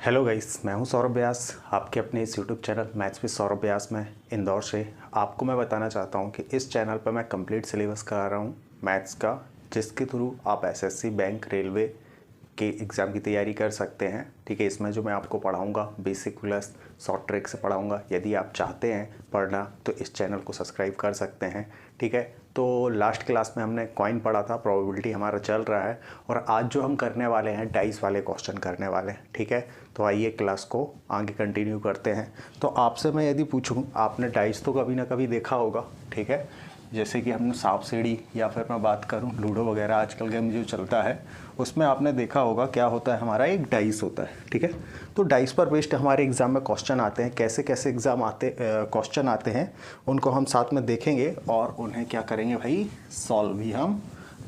Hello guys, मैं हूं सौरभ व्यास। आपके अपने इस YouTube channel maths with Saurabh Vyas में इंदौर से आपको मैं बताना चाहता हूं कि इस चैनल पर मैं कंप्लीट सिलेबस करा रहा हूं मैथ्स का, जिसके थ्रू आप एसएससी, बैंक, रेलवे के एग्ज़ाम की तैयारी कर सकते हैं। ठीक है, इसमें जो मैं आपको पढ़ाऊंगा बेसिक प्लस शॉर्ट ट्रिक से पढ़ाऊंगा। यदि आप चाहते हैं पढ़ना तो इस चैनल को सब्सक्राइब कर सकते हैं। ठीक है, तो लास्ट क्लास में हमने कॉइन पढ़ा था, प्रोबेबिलिटी हमारा चल रहा है और आज जो हम करने वाले हैं डाइस वाले क्वेश्चन करने वाले हैं। ठीक है, तो आइए क्लास को आगे कंटिन्यू करते हैं। तो आपसे मैं यदि पूछूं, आपने डाइस तो कभी ना कभी देखा होगा। ठीक है, जैसे कि हमने सांप सीढ़ी या फिर मैं बात करूं लूडो वगैरह आजकल गेम जो चलता है उसमें आपने देखा होगा क्या होता है, हमारा एक डाइस होता है। ठीक है, तो डाइस पर बेस्ड हमारे एग्ज़ाम में क्वेश्चन आते हैं। कैसे कैसे एग्ज़ाम आते क्वेश्चन आते हैं उनको हम साथ में देखेंगे और उन्हें क्या करेंगे भाई, सॉल्व भी हम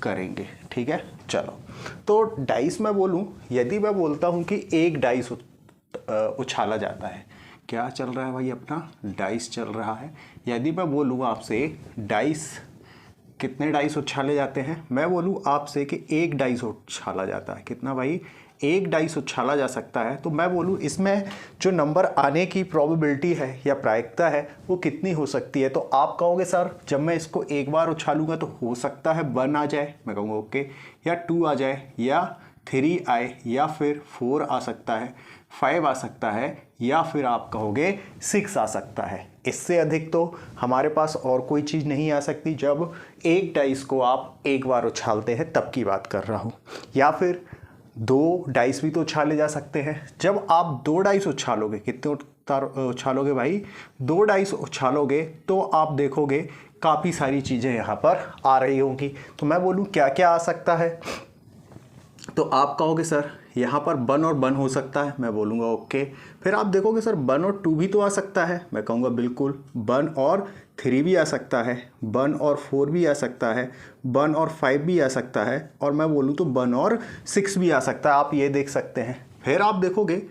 करेंगे। ठीक है, चलो। तो डाइस में बोलूँ, यदि मैं बोलता हूँ कि एक डाइस उछाला जाता है, क्या चल रहा है भाई, अपना डाइस चल रहा है। यदि मैं बोलूँ आपसे डाइस कितने डाइस उछाले जाते हैं, मैं बोलूँ आपसे कि एक डाइस उछाला जाता है। कितना भाई, एक डाइस उछाला जा सकता है। तो मैं बोलूँ इसमें जो नंबर आने की प्रोबेबिलिटी है या प्रायिकता है वो कितनी हो सकती है। तो आप कहोगे सर जब मैं इसको एक बार उछालूंगा तो हो सकता है 1 आ जाए, मैं कहूँगा ओके, या 2 आ जाए, या 3 आए, या फिर 4 आ सकता है, 5 आ सकता है, या फिर आप कहोगे 6 आ सकता है। इससे अधिक तो हमारे पास और कोई चीज़ नहीं आ सकती। जब एक डाइस को आप एक बार उछालते हैं तब की बात कर रहा हूँ, या फिर 2 डाइस भी तो उछाले जा सकते हैं। जब आप 2 डाइस उछालोगे, कितने उछालोगे भाई, 2 डाइस उछालोगे तो आप देखोगे काफ़ी सारी चीज़ें यहाँ पर आ रही होंगी। तो मैं बोलूँ क्या क्या आ सकता है, तो आप कहोगे सर यहाँ पर 1 और 1 हो सकता है, मैं बोलूँगा ओके। फिर आप देखोगे सर 1 और 2 भी तो आ सकता है, मैं कहूँगा बिल्कुल। 1 और 3 भी आ सकता है, 1 और 4 भी आ सकता है, 1 और 5 भी आ सकता है, और मैं बोलूँ तो 1 और 6 भी आ सकता है। आप ये देख सकते हैं। फिर आप देखोगे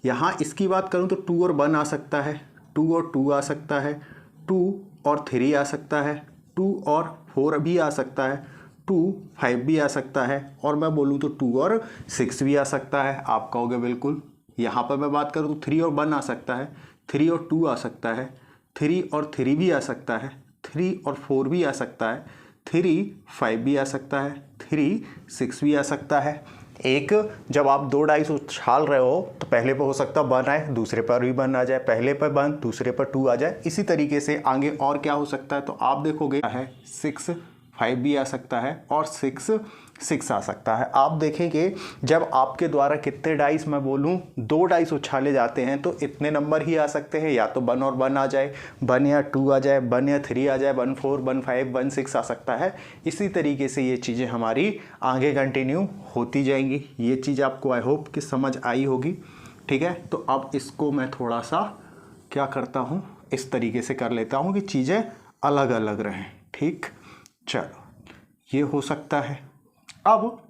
यहाँ इसकी बात करूँ तो 2 और 1 आ सकता है, 2 और 2 आ सकता है, 2 और 3 आ सकता है, 2 और 4 भी आ सकता है, 2, 5 भी आ सकता है, और मैं बोलूँ तो 2 और 6 भी आ सकता है। आप कहोगे बिल्कुल। यहाँ पर मैं बात करूँ तो 3 और 1 आ सकता है, 3 और 2 आ सकता है, 3 और 3 भी आ सकता है, 3 और 4 भी आ सकता है, 3, 5 भी आ सकता है, 3, 6 भी आ सकता है। एक जब आप 2 डाइस उछाल रहे हो तो पहले पर हो सकता है 1 आए, दूसरे पर भी 1 आ जाए, पहले पर 1 दूसरे पर 2 आ जाए। इसी तरीके से आगे और क्या हो सकता है, तो आप देखोगे है 6, 5 भी आ सकता है, और 6 आ सकता है। आप देखेंगे जब आपके द्वारा कितने डाइस, मैं बोलूँ 2 डाइस उछाले जाते हैं तो इतने नंबर ही आ सकते हैं, या तो 1 और 1 आ जाए, 1 या 2 आ जाए, 1 या 3 आ जाए, 1, 4, 1, 5, 1, 6 आ सकता है। इसी तरीके से ये चीज़ें हमारी आगे कंटिन्यू होती जाएंगी। ये चीज़ आपको आई होप कि समझ आई होगी। ठीक है, तो अब इसको मैं थोड़ा सा क्या करता हूँ, इस तरीके से कर लेता हूँ कि चीज़ें अलग अलग रहें। ठीक, चलो, ये हो सकता है। अब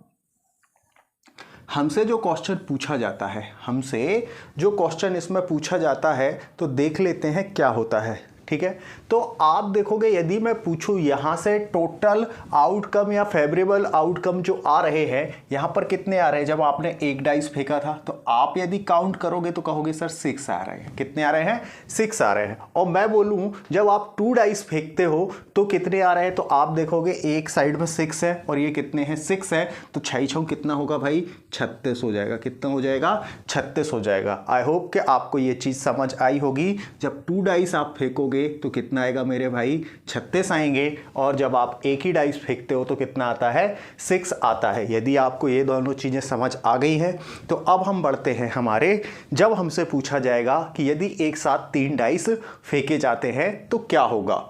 हमसे जो क्वेश्चन पूछा जाता है, हमसे जो क्वेश्चन इसमें पूछा जाता है, तो देख लेते हैं क्या होता है। ठीक है, तो आप देखोगे यदि मैं पूछूं यहाँ से टोटल आउटकम या फेवरेबल आउटकम जो आ रहे हैं, यहाँ पर कितने आ रहे हैं। जब आपने एक डाइस फेंका था तो आप यदि काउंट करोगे तो कहोगे सर 6 आ रहे हैं। कितने आ रहे हैं, 6 आ रहे हैं। और मैं बोलूँ जब आप 2 डाइस फेंकते हो तो कितने आ रहे हैं, तो आप देखोगे एक साइड में 6 है और ये कितने हैं, 6 है, तो 6 6 कितना होगा भाई, 36 हो जाएगा। कितना हो जाएगा, 36 हो जाएगा। आई होप कि आपको ये चीज़ समझ आई होगी। जब 2 डाइस आप फेंकोगे तो कितना आएगा मेरे भाई, 36 आएंगे, और जब आप एक ही डाइस फेंकते हो तो कितना आता है, 6 आता है। यदि आपको ये दोनों चीज़ें समझ आ गई हैं तो अब हम बढ़ते हैं हमारे, जब हमसे पूछा जाएगा कि यदि एक साथ 3 डाइस फेंके जाते हैं तो क्या होगा।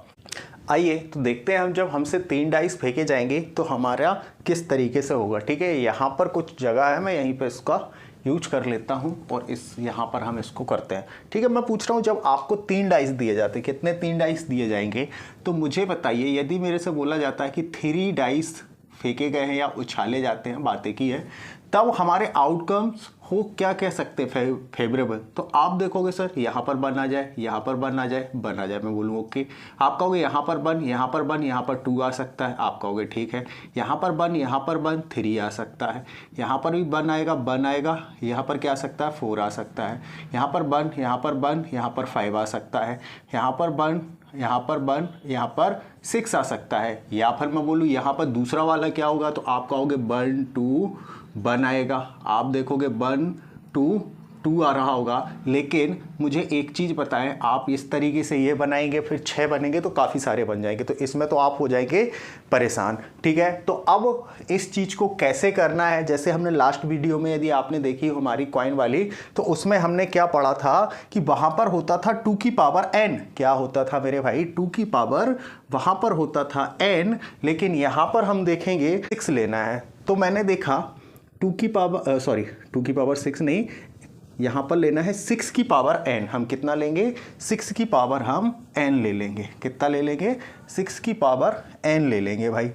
आइए तो देखते हैं हम, जब हमसे 3 डाइस फेंके जाएंगे तो हमारा किस तरीके से होगा। ठीक है, यहाँ पर कुछ जगह है, मैं यहीं पर इसका यूज कर लेता हूं और इस यहाँ पर हम इसको करते हैं। ठीक है, मैं पूछ रहा हूँ जब आपको 3 डाइस दिए जाते हैं, कितने 3 डाइस दिए जाएंगे, तो मुझे बताइए। यदि मेरे से बोला जाता है कि 3 डाइस फेंके गए हैं या उछाले जाते हैं, बातें की है, तब हमारे आउटकम्स हो क्या कह सकते हैं फेवरेबल। तो आप देखोगे सर यहाँ पर 1 आ जाए, यहाँ पर 1 आ जाए, 1 आ जाए, मैं बोलूँ ओके। आप कहोगे यहाँ पर 1, यहाँ पर 1, यहाँ पर 2 आ सकता है, आप कहोगे ठीक है। यहाँ पर 1, यहाँ पर 1, 3 आ सकता है, यहाँ पर भी 1 आएगा, 1 आएगा, यहाँ पर क्या आ सकता है 4 आ सकता है, यहाँ पर 1, यहाँ पर 1, यहाँ पर 5 आ सकता है, यहाँ पर 1, यहाँ पर 1, यहाँ पर 6 आ सकता है। या फिर मैं बोलूँ यहाँ पर दूसरा वाला क्या होगा, तो आप कहोगे 1 2 1 आएगा, आप देखोगे 1 2 2 आ रहा होगा। लेकिन मुझे एक चीज़ पता है, आप इस तरीके से ये बनाएंगे फिर 6 बनेंगे तो काफ़ी सारे बन जाएंगे, तो इसमें तो आप हो जाएंगे परेशान। ठीक है, तो अब इस चीज़ को कैसे करना है, जैसे हमने लास्ट वीडियो में यदि आपने देखी हमारी कॉइन वाली, तो उसमें हमने क्या पढ़ा था कि वहाँ पर होता था 2 की पावर n। क्या होता था मेरे भाई, 2 की पावर वहाँ पर होता था n, लेकिन यहाँ पर हम देखेंगे 6 लेना है। तो मैंने देखा 2 की पावर 6 नहीं, यहाँ पर लेना है 6 की पावर n। हम कितना लेंगे, 6 की पावर हम n ले लेंगे। कितना ले लेंगे, 6 की पावर n ले लेंगे भाई।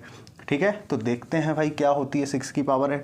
ठीक है, तो देखते हैं भाई क्या होती है 6 की पावर n।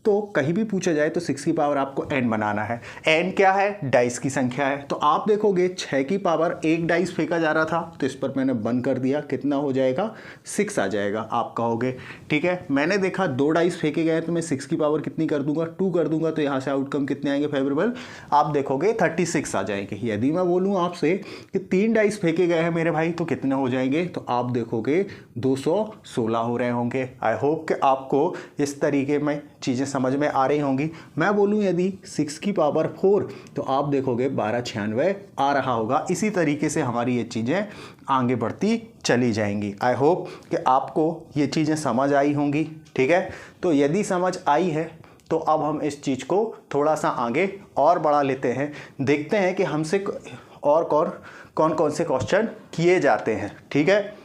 तो कहीं भी पूछा जाए तो 6 की पावर आपको n बनाना है। n क्या है, डाइस की संख्या है। तो आप देखोगे 6 की पावर 1 डाइस फेंका जा रहा था, तो इस पर मैंने बंद कर दिया, कितना हो जाएगा 6 आ जाएगा, आप कहोगे ठीक है। मैंने देखा 2 डाइस फेंके गए, तो मैं 6 की पावर कितनी कर दूंगा, 2 कर दूंगा, तो यहाँ से आउटकम कितने आएंगे फेवरेबल, आप देखोगे 36 आ जाएंगे। यदि मैं बोलूँ आपसे कि 3 डाइस फेंके गए हैं मेरे भाई, तो कितने हो जाएंगे, तो आप देखोगे 216 हो रहे होंगे। आई होप कि आपको इस तरीके में चीज़ें समझ में आ रही होंगी। मैं बोलूं यदि 6 की पावर 4, तो आप देखोगे 1296 आ रहा होगा। इसी तरीके से हमारी ये चीज़ें आगे बढ़ती चली जाएंगी। आई होप कि आपको ये चीज़ें समझ आई होंगी। ठीक है, तो यदि समझ आई है तो अब हम इस चीज़ को थोड़ा सा आगे और बढ़ा लेते हैं, देखते हैं कि हमसे और कौन कौन से क्वेश्चन किए जाते हैं। ठीक है,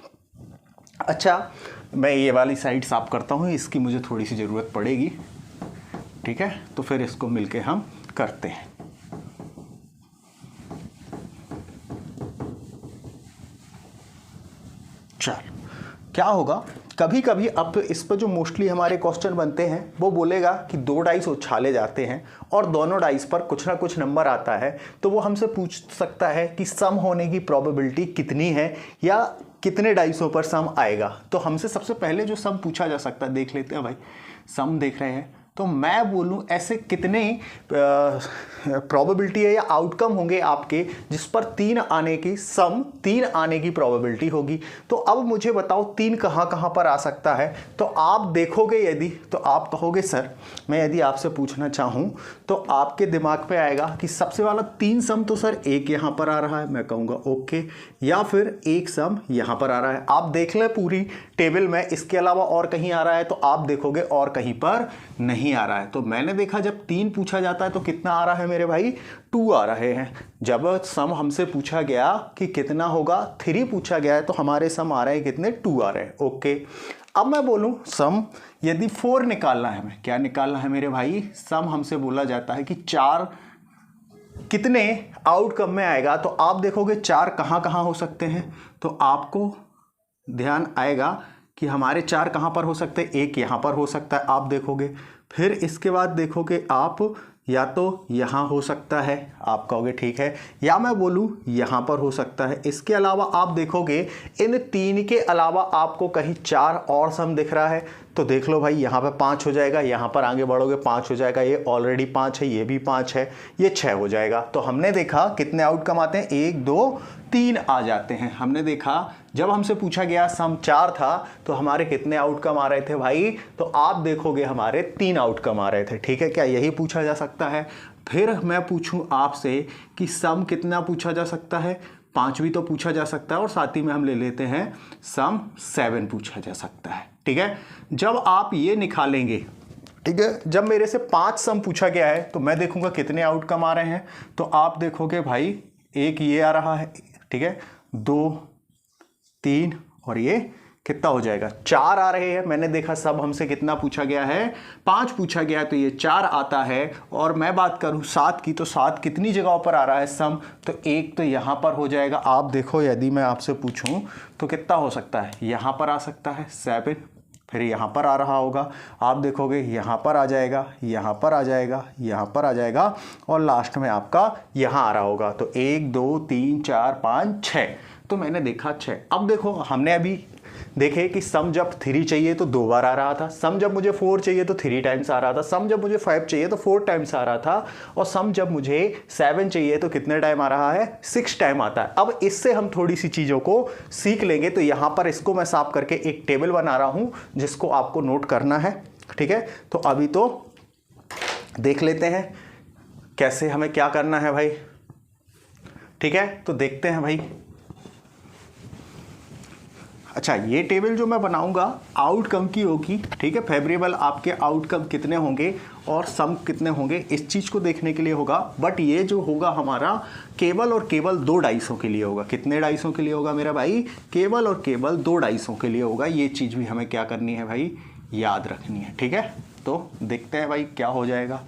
अच्छा मैं ये वाली साइड साफ करता हूँ, इसकी मुझे थोड़ी सी ज़रूरत पड़ेगी। ठीक है, तो फिर इसको मिलके हम करते हैं। चल क्या होगा, कभी कभी अब इस पर जो मोस्टली हमारे क्वेश्चन बनते हैं वो बोलेगा कि 2 डाइस उछाले जाते हैं और दोनों डाइस पर कुछ ना कुछ नंबर आता है, तो वो हमसे पूछ सकता है कि सम होने की प्रोबेबिलिटी कितनी है या कितने डाइसों पर सम आएगा। तो हमसे सबसे पहले जो सम पूछा जा सकता है देख लेते हैं भाई। सम देख रहे हैं, तो मैं बोलूं ऐसे कितने प्रोबेबिलिटी है या आउटकम होंगे आपके जिस पर 3 आने की सम 3 आने की प्रोबेबिलिटी होगी। तो अब मुझे बताओ 3 कहाँ कहाँ पर आ सकता है। तो आप देखोगे यदि, तो आप कहोगे सर मैं यदि आपसे पूछना चाहूँ तो आपके दिमाग पे आएगा कि सबसे वाला 3 सम तो सर एक यहाँ पर आ रहा है, मैं कहूँगा ओके, या फिर एक सम यहाँ पर आ रहा है। आप देख लें पूरी टेबल में, इसके अलावा और कहीं आ रहा है तो आप देखोगे और कहीं पर नहीं आ रहा है। तो मैंने देखा जब 3 पूछा जाता है तो कितना आ रहा है मेरे भाई, 2 आ रहे हैं। जब सम हमसे पूछा गया कि कितना होगा, 3 पूछा गया है, तो हमारे सम आ रहे हैं कितने, 2 आ रहे हैं। ओके, अब मैं बोलूं सम यदि 4 निकालना है, हमें क्या निकालना है मेरे भाई, सम हमसे बोला जाता है कि 4 कितने आउटकम में आएगा। तो आप देखोगे 4 कहाँ कहाँ हो सकते हैं, तो आपको ध्यान आएगा कि हमारे 4 कहाँ पर हो सकते हैं, एक यहाँ पर हो सकता है, आप देखोगे। फिर इसके बाद देखोगे आप या तो यहाँ हो सकता है, आप कहोगे ठीक है, या मैं बोलूँ यहाँ पर हो सकता है। इसके अलावा आप देखोगे इन 3 के अलावा आपको कहीं 4 और सम दिख रहा है, तो देख लो भाई यहाँ पे 5 हो जाएगा, यहाँ पर आगे बढ़ोगे 5 हो जाएगा, ये ऑलरेडी 5 है, ये भी 5 है, ये 6 हो जाएगा। तो हमने देखा कितने आउटकम आते हैं, 1 2 3 आ जाते हैं। हमने देखा जब हमसे पूछा गया सम 4 था तो हमारे कितने आउटकम आ रहे थे भाई, तो आप देखोगे हमारे 3 आउटकम आ रहे थे। ठीक है, क्या यही पूछा जा सकता है। फिर मैं पूछूं आपसे कि सम कितना पूछा जा सकता है, 5 भी तो पूछा जा सकता है, और साथ ही में हम ले लेते हैं सम 7 पूछा जा सकता है। ठीक है, जब आप ये निकालेंगे, ठीक है, जब मेरे से 5 सम पूछा गया है तो मैं देखूंगा कितने आउटकम आ रहे हैं। तो आप देखोगे भाई एक ये आ रहा है, ठीक है, 2 3 और ये कितना हो जाएगा, 4 आ रहे हैं। मैंने देखा सब हमसे कितना पूछा गया है, 5 पूछा गया है, तो ये 4 आता है। और मैं बात करूं 7 की, तो 7 कितनी जगहों पर आ रहा है सम, तो एक तो यहाँ पर हो जाएगा। आप देखो यदि मैं आपसे पूछूं तो कितना हो सकता है, यहाँ पर आ सकता है 7, फिर यहाँ पर आ रहा होगा, आप देखोगे यहाँ पर आ जाएगा, यहाँ पर आ जाएगा, यहाँ पर आ जाएगा और लास्ट में आपका यहाँ आ रहा होगा। तो 1 2 3 4 5 6, तो मैंने देखा 6। अब देखो हमने अभी देखे कि सम जब 3 चाहिए तो 2 बार आ रहा था, सम जब मुझे 4 चाहिए तो 3 टाइम्स आ रहा था, सम जब मुझे 5 चाहिए तो 4 टाइम्स आ रहा था, और सम जब मुझे 7 चाहिए तो कितने टाइम आ रहा है, 6 टाइम आता है। अब इससे हम थोड़ी सी चीज़ों को सीख लेंगे। तो यहाँ पर इसको मैं साफ करके एक टेबल बना रहा हूँ जिसको आपको नोट करना है, ठीक है। तो अभी तो देख लेते हैं कैसे हमें क्या करना है भाई, ठीक है। तो देखते हैं भाई। अच्छा, ये टेबल जो मैं बनाऊंगा आउटकम की होगी, ठीक है। फेवरेबल आपके आउटकम कितने होंगे और सम कितने होंगे, इस चीज़ को देखने के लिए होगा। बट ये जो होगा हमारा केवल और केवल 2 डाइसों के लिए होगा। कितने डाइसों के लिए होगा मेरा भाई, केवल और केवल 2 डाइसों के लिए होगा। ये चीज़ भी हमें क्या करनी है भाई, याद रखनी है, ठीक है। तो देखते हैं भाई क्या हो जाएगा,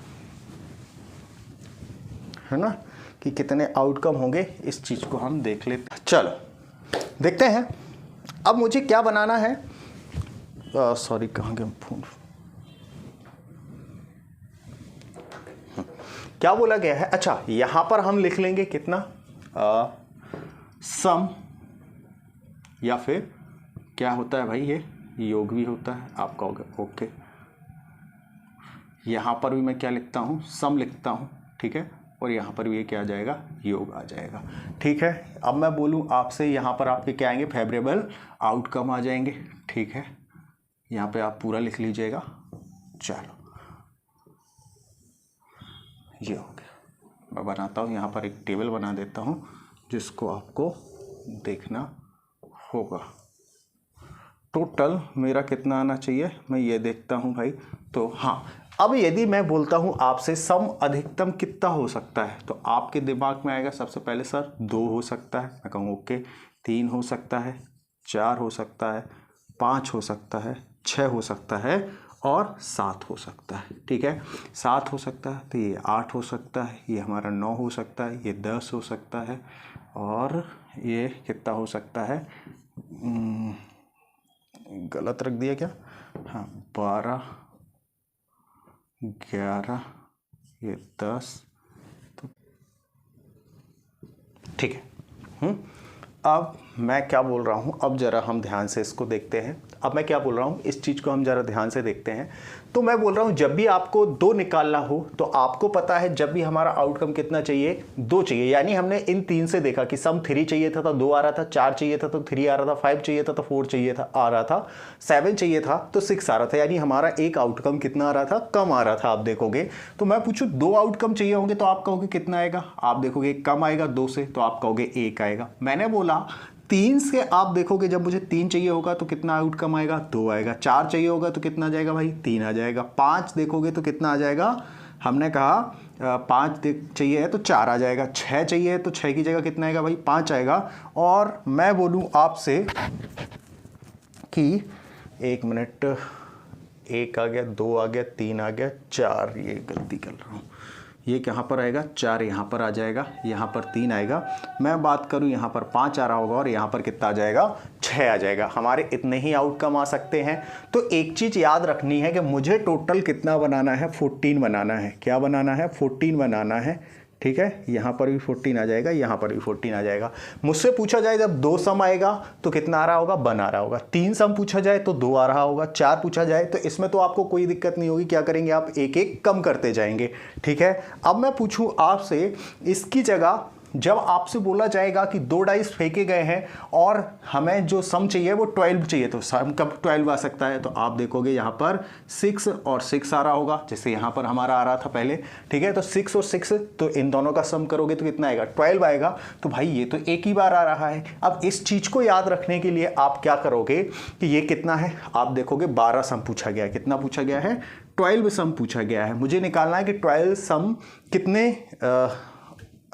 है ना, कि कितने आउटकम होंगे, इस चीज़ को हम देख लेते हैं। चलो देखते हैं। अब मुझे क्या बनाना है, सॉरी कहाँ गया फोन, क्या बोला गया है। अच्छा, यहां पर हम लिख लेंगे कितना, सम, या फिर क्या होता है भाई, ये योग भी होता है, आप कहोगे ओके। यहां पर भी मैं क्या लिखता हूं, सम लिखता हूं, ठीक है। और यहाँ पर भी ये क्या आ जाएगा, योग आ जाएगा, ठीक है। अब मैं बोलूँ आपसे, यहाँ पर आपके क्या आएंगे, फेवरेबल आउटकम आ जाएंगे, ठीक है। यहाँ पे आप पूरा लिख लीजिएगा। चलो ये हो गया। मैं बनाता हूँ यहाँ पर एक टेबल बना देता हूँ जिसको आपको देखना होगा। टोटल मेरा कितना आना चाहिए, मैं ये देखता हूँ भाई। तो हाँ, अब यदि मैं बोलता हूं आपसे सम अधिकतम कितना हो सकता है, तो आपके दिमाग में आएगा सबसे पहले सर 2 हो सकता है, मैं कहूँ ओके। 3 हो सकता है, 4 हो सकता है, 5 हो सकता है, 6 हो सकता है और 7 हो सकता है, ठीक है। 7 हो सकता है तो ये 8 हो सकता है, ये हमारा 9 हो सकता है, ये 10 हो सकता है, और ये कितना हो सकता है, गलत रख दिया क्या, हाँ 12 11, ये 10, तो ठीक है। अब मैं क्या बोल रहा हूँ, अब ज़रा हम ध्यान से इसको देखते हैं। अब मैं क्या बोल रहा हूँ, इस चीज़ को हम ज़रा ध्यान से देखते हैं। तो मैं बोल रहा हूँ जब भी आपको 2 निकालना हो तो आपको पता है जब भी हमारा आउटकम कितना चाहिए, 2 चाहिए। यानी हमने इन 3 से देखा कि सम 3 चाहिए था तो 2 आ रहा था, 4 चाहिए था तो 3 आ रहा था, 5 चाहिए था तो 4 चाहिए था आ रहा था, 7 चाहिए था तो 6 आ रहा था। यानी हमारा एक आउटकम कितना आ रहा था, कम आ रहा था। आप देखोगे तो मैं पूछूँ 2 आउटकम चाहिए होंगे तो आप कहोगे कितना आएगा, आप देखोगे कम आएगा 2 से, तो आप कहोगे 1 आएगा। मैंने बोला 3 से आप देखोगे जब मुझे 3 चाहिए होगा तो कितना आउटकम आएगा, 2 आएगा। 4 चाहिए होगा तो कितना आ जाएगा भाई, 3 आ जाएगा। 5 देखोगे तो कितना आ जाएगा, हमने कहा 5 चाहिए है तो 4 आ जाएगा। 6 चाहिए है तो 6 की जगह कितना आएगा भाई, 5 आएगा। और मैं बोलूँ आपसे कि 1 मिनट, 1 आ गया, 2 आ गया, 3 आ गया, 4, ये गलती कर रहा हूँ, ये कहाँ पर आएगा, 4 यहाँ पर आ जाएगा, यहाँ पर 3 आएगा। मैं बात करूँ यहाँ पर 5 आ रहा होगा और यहाँ पर कितना आ जाएगा, 6 आ जाएगा। हमारे इतने ही आउटकम आ सकते हैं। तो एक चीज़ याद रखनी है कि मुझे टोटल कितना बनाना है, 14 बनाना है। क्या बनाना है, 14 बनाना है, ठीक है। यहाँ पर भी 14 आ जाएगा, यहाँ पर भी 14 आ जाएगा। मुझसे पूछा जाए जब 2 सम आएगा तो कितना आ रहा होगा, 1 आ रहा होगा। 3 सम पूछा जाए तो 2 आ रहा होगा। 4 पूछा जाए तो इसमें तो आपको कोई दिक्कत नहीं होगी। क्या करेंगे आप, एक एक कम करते जाएंगे, ठीक है। अब मैं पूछूं आपसे, इसकी जगह जब आपसे बोला जाएगा कि 2 डाइस फेंके गए हैं और हमें जो सम चाहिए वो 12 चाहिए, तो सम कब 12 आ सकता है, तो आप देखोगे यहाँ पर 6 और 6 आ रहा होगा, जैसे यहाँ पर हमारा आ रहा था पहले, ठीक है। तो 6 और 6, तो इन दोनों का सम करोगे तो कितना आएगा, 12 आएगा। तो भाई ये तो एक ही बार आ रहा है। अब इस चीज़ को याद रखने के लिए आप क्या करोगे कि ये कितना है, आप देखोगे 12 सम पूछा गया है। कितना पूछा गया है, 12 सम पूछा गया है। मुझे निकालना है कि 12 सम कितने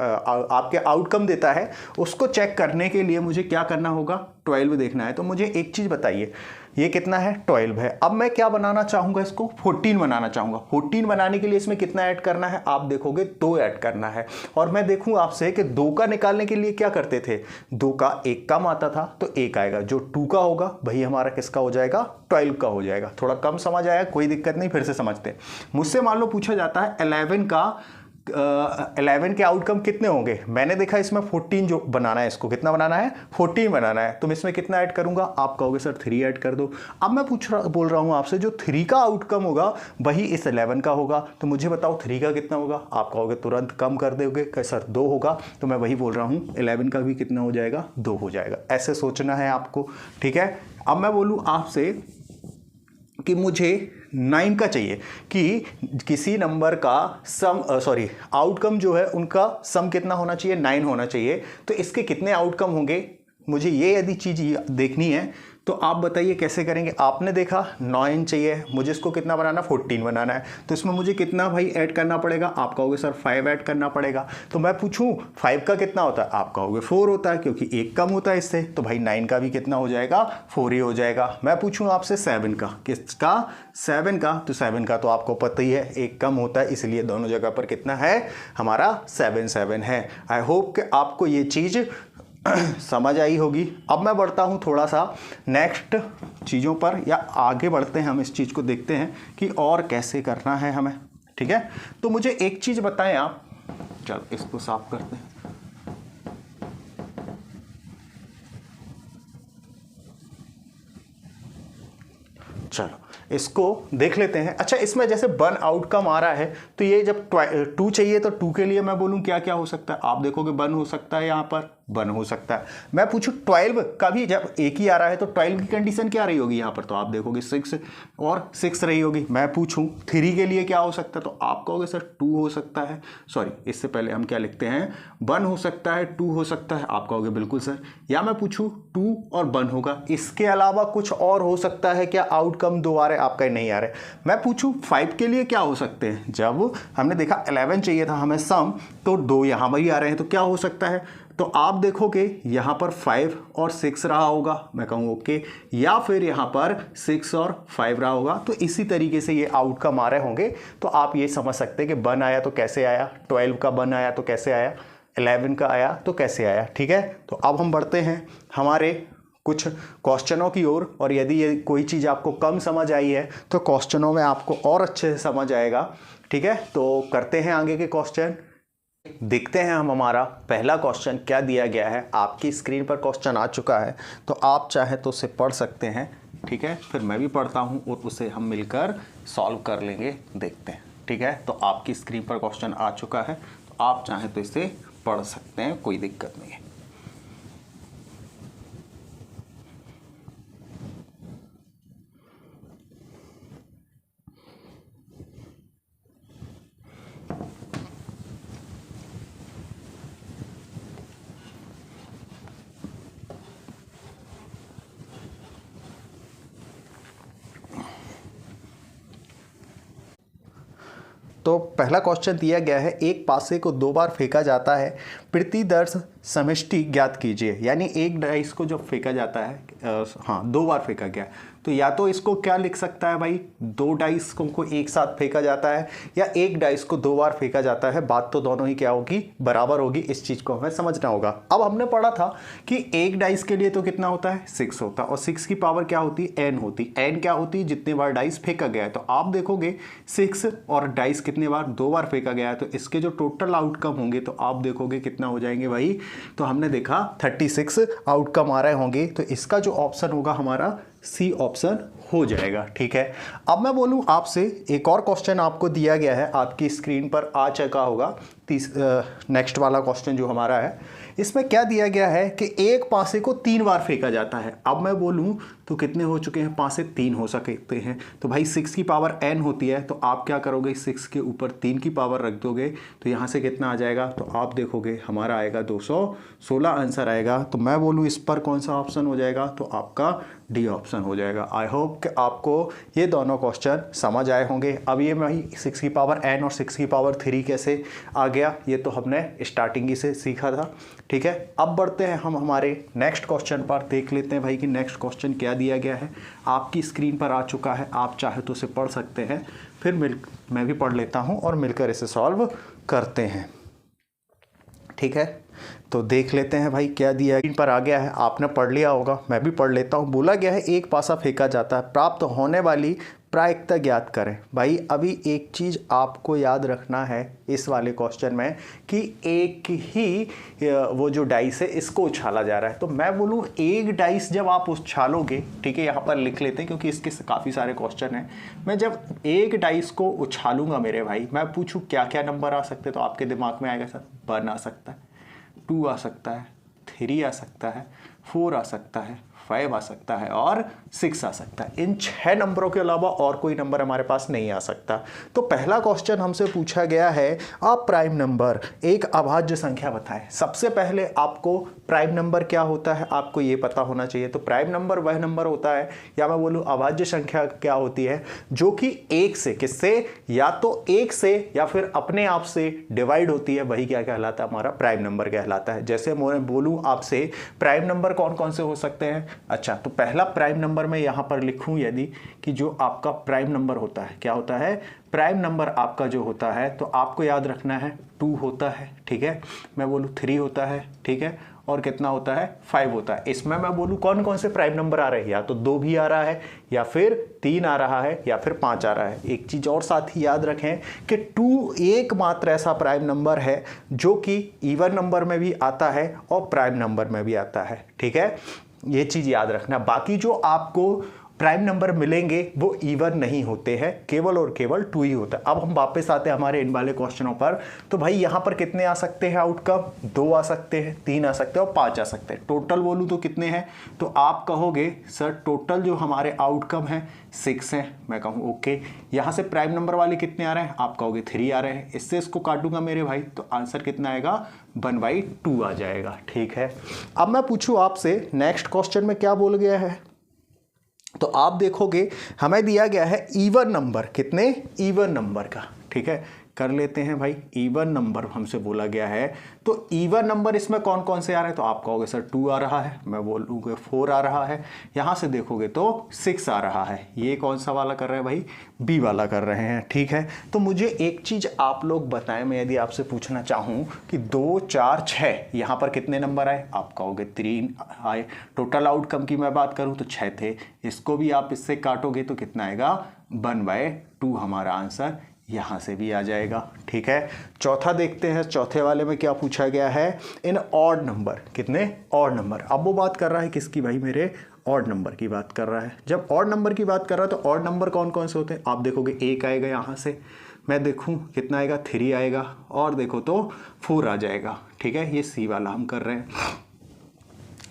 आपके आउटकम देता है, उसको चेक करने के लिए मुझे क्या करना होगा, 12 देखना है। तो मुझे एक चीज़ बताइए, ये कितना है, 12 है। अब मैं क्या बनाना चाहूँगा, इसको 14 बनाना चाहूँगा। 14 बनाने के लिए इसमें कितना ऐड करना है, आप देखोगे 2 ऐड करना है। और मैं देखूँ आपसे कि 2 का निकालने के लिए क्या करते थे, 2 का 1 कम आता था तो 1 आएगा, जो 2 का होगा वही हमारा किसका हो जाएगा, 12 का हो जाएगा। थोड़ा कम समझ आया, कोई दिक्कत नहीं, फिर से समझते हैं। मुझसे मान लो पूछा जाता है 11 के आउटकम कितने होंगे। मैंने देखा इसमें 14 जो बनाना है, इसको कितना बनाना है, 14 बनाना है। तो मैं इसमें कितना ऐड करूंगा, आप कहोगे सर 3 ऐड कर दो। अब मैं बोल रहा हूं आपसे, जो 3 का आउटकम होगा वही इस 11 का होगा। तो मुझे बताओ 3 का कितना होगा, आप कहोगे तुरंत कम कर दोगे कि सर 2 होगा। तो मैं वही बोल रहा हूं 11 का भी कितना हो जाएगा, 2 हो जाएगा। ऐसे सोचना है आपको, ठीक है। अब मैं बोलूं आपसे कि मुझे 9 का चाहिए, कि किसी नंबर का सम आउटकम जो है उनका सम कितना होना चाहिए, 9 होना चाहिए। तो इसके कितने आउटकम होंगे, मुझे ये यदि चीज़ देखनी है तो आप बताइए कैसे करेंगे। आपने देखा 9 चाहिए, मुझे इसको कितना बनाना, 14 बनाना है। तो इसमें मुझे कितना भाई ऐड करना पड़ेगा, आप कहोगे सर 5 ऐड करना पड़ेगा। तो मैं पूछूं 5 का कितना होता है, आप कहोगे 4 होता है, क्योंकि 1 कम होता है इससे। तो भाई 9 का भी कितना हो जाएगा, 4 ही हो जाएगा। मैं पूछूं आपसे 7 का, किसका, 7 का। तो 7 का तो आपको पता ही है 1 कम होता है, इसलिए दोनों जगह पर कितना है हमारा 7 है। आई होप कि आपको ये चीज़ समझ आई होगी। अब मैं बढ़ता हूं थोड़ा सा नेक्स्ट चीज़ों पर, या आगे बढ़ते हैं, हम इस चीज़ को देखते हैं कि और कैसे करना है हमें, ठीक है। तो मुझे एक चीज़ बताएं आप, चलो इसको साफ करते हैं। चलो इसको देख लेते हैं। अच्छा, इसमें जैसे 1 आउटकम आ रहा है, तो ये जब 2 चाहिए तो 2 के लिए मैं बोलूं क्या क्या हो सकता है, आप देखोगे 1 हो सकता है, यहाँ पर 1 हो सकता है। मैं पूछूं 12 का भी, जब एक ही आ रहा है तो 12 की कंडीशन क्या रही होगी यहाँ पर, तो आप देखोगे 6 और 6 रही होगी। मैं पूछूं 3 के लिए क्या हो सकता है, तो आप कहोगे सर 2 हो सकता है, सॉरी इससे पहले हम क्या लिखते हैं, 1 हो सकता है, 2 हो सकता है, आप कहोगे बिल्कुल सर। या मैं पूछूं 2 और 1 होगा, इसके अलावा कुछ और हो सकता है क्या, आउटकम 2 आ रहे, आपका नहीं आ रहे। मैं पूछूं 5 के लिए क्या हो सकते हैं, जब हमने देखा 11 चाहिए था हमें सम, तो 2 यहां पर ही आ रहे हैं, तो क्या हो सकता है, तो आप देखोगे यहां पर 5 और 6 रहा होगा, मैं कहूँ ओके, या फिर यहां पर 6 और 5 रहा होगा। तो इसी तरीके से ये आउटकम आ रहे होंगे। तो आप ये समझ सकते हैं कि 1 आया तो कैसे आया, 12 का 1 आया तो कैसे आया, 11 का आया तो कैसे आया, ठीक है। तो अब हम बढ़ते हैं हमारे कुछ क्वेश्चनों की ओर, और यदि ये कोई चीज़ आपको कम समझ आई है तो क्वेश्चनों में आपको और अच्छे से समझ आएगा, ठीक है। तो करते हैं आगे के क्वेश्चन, देखते हैं हम हमारा पहला क्वेश्चन क्या दिया गया है। आपकी स्क्रीन पर क्वेश्चन आ चुका है, तो आप चाहे तो उसे पढ़ सकते हैं, ठीक है। फिर मैं भी पढ़ता हूं और उसे हम मिलकर सॉल्व कर लेंगे, देखते हैं, ठीक है। तो आपकी स्क्रीन पर क्वेश्चन आ चुका है, तो आप चाहे तो इसे पढ़ सकते हैं, कोई दिक्कत नहीं है। तो पहला क्वेश्चन दिया गया है, एक पासे को 2 बार फेंका जाता है, प्रतिदर्श समष्टि ज्ञात कीजिए। यानी एक डाइस को जब फेंका जाता है, 2 बार फेंका गया, तो या तो इसको क्या लिख सकता है भाई, 2 डाइस को एक साथ फेंका जाता है, या एक डाइस को 2 बार फेंका जाता है। बात तो दोनों ही क्या होगी, बराबर होगी। इस चीज़ को हमें समझना होगा। अब हमने पढ़ा था कि एक डाइस के लिए तो कितना होता है, 6 होता है, और 6 की पावर क्या होती है, n होती। n क्या होती है, जितने बार डाइस फेंका गया है। तो आप देखोगे 6 और डाइस कितने बार, 2 बार फेंका गया है, तो इसके जो टोटल आउटकम होंगे तो आप देखोगे कितना हो जाएंगे भाई। तो हमने देखा 36 आउटकम आ रहे होंगे, तो इसका जो ऑप्शन होगा हमारा सी ऑप्शन हो जाएगा, ठीक है। अब मैं बोलूं आपसे, एक और क्वेश्चन आपको दिया गया है, आपकी स्क्रीन पर आ चुका होगा, नेक्स्ट वाला क्वेश्चन जो हमारा है, इसमें क्या दिया गया है कि एक पासे को 3 बार फेंका जाता है। अब मैं बोलूं तो कितने हो चुके हैं, पासे 3 हो सकते हैं। तो भाई 6 की पावर n होती है, तो आप क्या करोगे, 6 के ऊपर 3 की पावर रख दोगे, तो यहाँ से कितना आ जाएगा, तो आप देखोगे हमारा आएगा 216 आंसर आएगा। तो मैं बोलूँ इस पर कौन सा ऑप्शन हो जाएगा, तो आपका डी ऑप्शन हो जाएगा। आई होप कि आपको ये दोनों क्वेश्चन समझ आए होंगे। अब ये भाई 6 की पावर n और 6 की पावर 3 कैसे आ गया, गया, ये तो हमने स्टार्टिंग ही से सीखा था। ठीक है, अब बढ़ते हैं हम हमारे नेक्स्ट क्वेश्चन पर। देख लेते हैं भाई कि नेक्स्ट क्वेश्चन क्या दिया गया है। आपकी स्क्रीन पर आ चुका है, आप चाहे तो उसे पढ़ सकते हैं, फिर मैं भी पढ़ लेता हूँ और मिलकर इसे सॉल्व करते हैं। ठीक है, तो देख लेते हैं भाई क्या दिया है। पर आ गया है, आपने पढ़ लिया होगा, मैं भी पढ़ लेता हूँ। बोला गया है एक पासा फेंका जाता है, प्राप्त होने वाली प्रायिकता ज्ञात करें। भाई अभी एक चीज़ आपको याद रखना है इस वाले क्वेश्चन में कि एक ही वो जो डाइस है इसको उछाला जा रहा है। तो मैं बोलूँ एक डाइस जब आप उछालोगे, ठीक है, यहाँ पर लिख लेते हैं क्योंकि इसके काफ़ी सारे क्वेश्चन हैं। मैं जब एक डाइस को उछालूंगा मेरे भाई, मैं पूछूँ क्या क्या नंबर आ सकते हैं, तो आपके दिमाग में आएगा सर 1 आ सकता है, 2 आ सकता है, 3 आ सकता है, 4 आ सकता है, 5 आ सकता है और 6 आ सकता है। इन 6 नंबरों के अलावा और कोई नंबर हमारे पास नहीं आ सकता। तो पहला क्वेश्चन हमसे पूछा गया है, आप प्राइम नंबर एक अभाज्य संख्या बताएं। सबसे पहले आपको प्राइम नंबर क्या होता है आपको ये पता होना चाहिए। तो प्राइम नंबर वह नंबर होता है, या मैं बोलूँ अभाज्य संख्या क्या होती है, जो कि एक से, किससे, या तो एक से या फिर अपने आप से डिवाइड होती है, वही क्या कहलाता है, हमारा प्राइम नंबर कहलाता है। जैसे मैं बोलूँ आपसे प्राइम नंबर कौन कौन से हो सकते हैं। अच्छा, तो पहला प्राइम नंबर मैं यहां पर लिखूं यदि कि जो आपका प्राइम नंबर होता है, क्या होता है, प्राइम नंबर आपका जो होता है, तो आपको याद रखना है 2 होता है। ठीक है, मैं बोलूं 3 होता है, ठीक है, और कितना होता है, 5 होता है। इसमें मैं बोलूं कौन कौन से प्राइम नंबर आ रहे हैं, या तो 2 भी आ रहा है, या फिर 3 आ रहा है, या फिर 5 आ रहा है। एक चीज और साथ ही याद रखें कि 2 एकमात्र ऐसा प्राइम नंबर है जो कि इवन नंबर में भी आता है और प्राइम नंबर में भी आता है। ठीक है, ये चीज याद रखना। बाकी जो आपको प्राइम नंबर मिलेंगे वो इवन नहीं होते हैं, केवल और केवल 2 ही होता है। अब हम वापस आते हैं हमारे इन वाले क्वेश्चनों पर। तो भाई यहाँ पर कितने आ सकते हैं आउटकम, 2 आ सकते हैं, 3 आ सकते हैं और 5 आ सकते हैं। टोटल बोलूँ तो कितने हैं, तो आप कहोगे सर टोटल जो हमारे आउटकम है 6 हैं। मैं कहूँ ओके, यहाँ से प्राइम नंबर वाले कितने आ रहे हैं, आप कहोगे 3 आ रहे हैं। इससे इसको काटूंगा मेरे भाई, तो आंसर कितना आएगा, 1/2 आ जाएगा। ठीक है, अब मैं पूछूं आपसे नेक्स्ट क्वेश्चन में क्या बोल गया है। तो आप देखोगे हमें दिया गया है इवन नंबर, कितने, इवन नंबर का। ठीक है, कर लेते हैं भाई, इवन नंबर हमसे बोला गया है। तो इवन नंबर इसमें कौन कौन से आ रहे हैं, तो आप कहोगे सर 2 आ रहा है, मैं बोलूँगा 4 आ रहा है, यहाँ से देखोगे तो 6 आ रहा है। ये कौन सा वाला कर रहे हैं भाई, बी वाला कर रहे हैं। ठीक है, तो मुझे एक चीज़ आप लोग बताएं, मैं यदि आपसे पूछना चाहूँ कि 2, 4, 6 यहाँ पर कितने नंबर आए, आप कहोगे 3 आए। टोटल आउटकम की मैं बात करूँ तो 6 थे, इसको भी आप इससे काटोगे तो कितना आएगा, 1/2 हमारा आंसर यहाँ से भी आ जाएगा। ठीक है, चौथा देखते हैं, चौथे वाले में क्या पूछा गया है, इन ऑड नंबर, कितने, ऑड नंबर। अब वो बात कर रहा है किसकी भाई, मेरे ऑड नंबर की बात कर रहा है। जब ऑड नंबर की बात कर रहा है तो ऑड नंबर कौन कौन से होते हैं, आप देखोगे 1 आएगा यहाँ से, मैं देखूँ कितना आएगा, 3 आएगा, और देखो तो 4 आ जाएगा। ठीक है, ये सी वाला हम कर रहे हैं।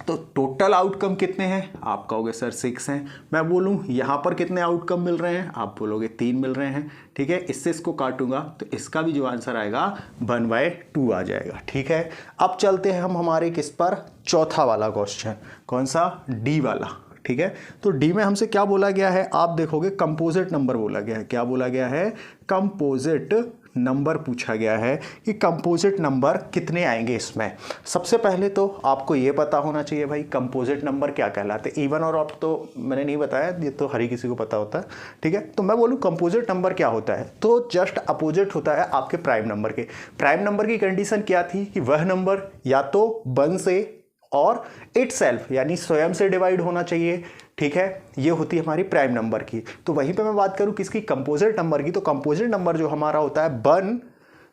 तो टोटल आउटकम कितने हैं, आप कहोगे सर 6 हैं। मैं बोलूं यहाँ पर कितने आउटकम मिल रहे हैं, आप बोलोगे 3 मिल रहे हैं। ठीक है, इससे इसको काटूंगा तो इसका भी जो आंसर आएगा 1/2 आ जाएगा। ठीक है, अब चलते हैं हम हमारे किस पर, चौथा वाला क्वेश्चन, कौन सा, डी वाला। ठीक है, तो डी में हमसे क्या बोला गया है, आप देखोगे कंपोजिट नंबर बोला गया है। क्या बोला गया है, कंपोजिट नंबर पूछा गया है कि कंपोजिट नंबर कितने आएंगे इसमें। सबसे पहले तो आपको ये पता होना चाहिए भाई कंपोजिट नंबर क्या कहलाते हैं। इवन और ऑड तो मैंने नहीं बताया, ये तो हर किसी को पता होता है। ठीक है, तो मैं बोलूँ कंपोजिट नंबर क्या होता है, तो जस्ट अपोजिट होता है आपके प्राइम नंबर के। प्राइम नंबर की कंडीशन क्या थी कि वह नंबर या तो 1 से और इटसेल्फ यानी स्वयं से डिवाइड होना चाहिए। ठीक है, ये होती है हमारी प्राइम नंबर की। तो वहीं पे मैं बात करूं किसकी, कंपोजिट नंबर की, तो कंपोजिट नंबर जो हमारा होता है 1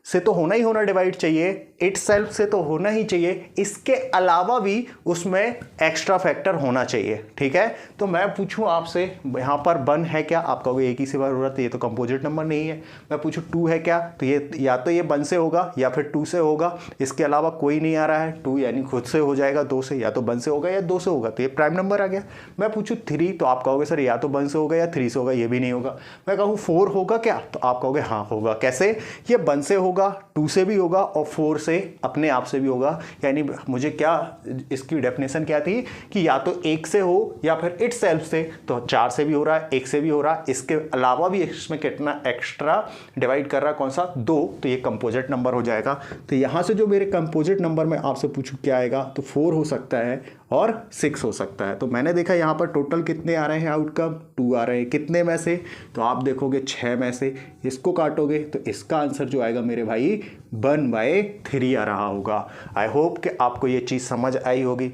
से तो होना ही होना डिवाइड चाहिए, इटसेल्फ से तो होना ही चाहिए, इसके अलावा भी उसमें एक्स्ट्रा फैक्टर होना चाहिए। ठीक है, तो मैं पूछूं आपसे यहाँ पर 1 है क्या, आप कहोगे एक ही से जरूरत है, ये तो कंपोजिट नंबर नहीं है। मैं पूछूं 2 है क्या, तो ये या तो ये 1 से होगा या फिर 2 से होगा, इसके अलावा कोई नहीं आ रहा है। 2 यानी खुद से हो जाएगा 2 से, या तो 1 से होगा या 2 से होगा, तो ये प्राइम नंबर आ गया। मैं पूछूं 3, तो आप कहोगे सर या तो 1 से होगा या 3 से होगा, ये भी नहीं होगा। मैं कहूँ 4 होगा क्या, तो आप कहोगे हाँ होगा। कैसे, ये 1 से होगा होगा, 2 से भी होगा और 4 से अपने आप से भी होगा। यानी मुझे क्या, इसकी डेफिनेशन क्या थी कि या तो 1 से हो या फिर इट सेल्फ से, तो 4 से भी हो रहा है, 1 से भी हो रहा है, इसके अलावा भी इसमें कितना एक्स्ट्रा डिवाइड कर रहा है, कौन सा, 2, तो ये कंपोजिट नंबर हो जाएगा। तो यहाँ से जो मेरे कंपोजिट नंबर में आपसे पूछूं क्या आएगा, तो 4 हो सकता है और 6 हो सकता है। तो मैंने देखा यहाँ पर टोटल कितने आ रहे हैं आउटकम, 2 आ रहे हैं। कितने में से, तो आप देखोगे 6 में से, इसको काटोगे तो इसका आंसर जो आएगा मेरे भाई 1/3 आ रहा होगा। आई होप कि आपको ये चीज़ समझ आई होगी।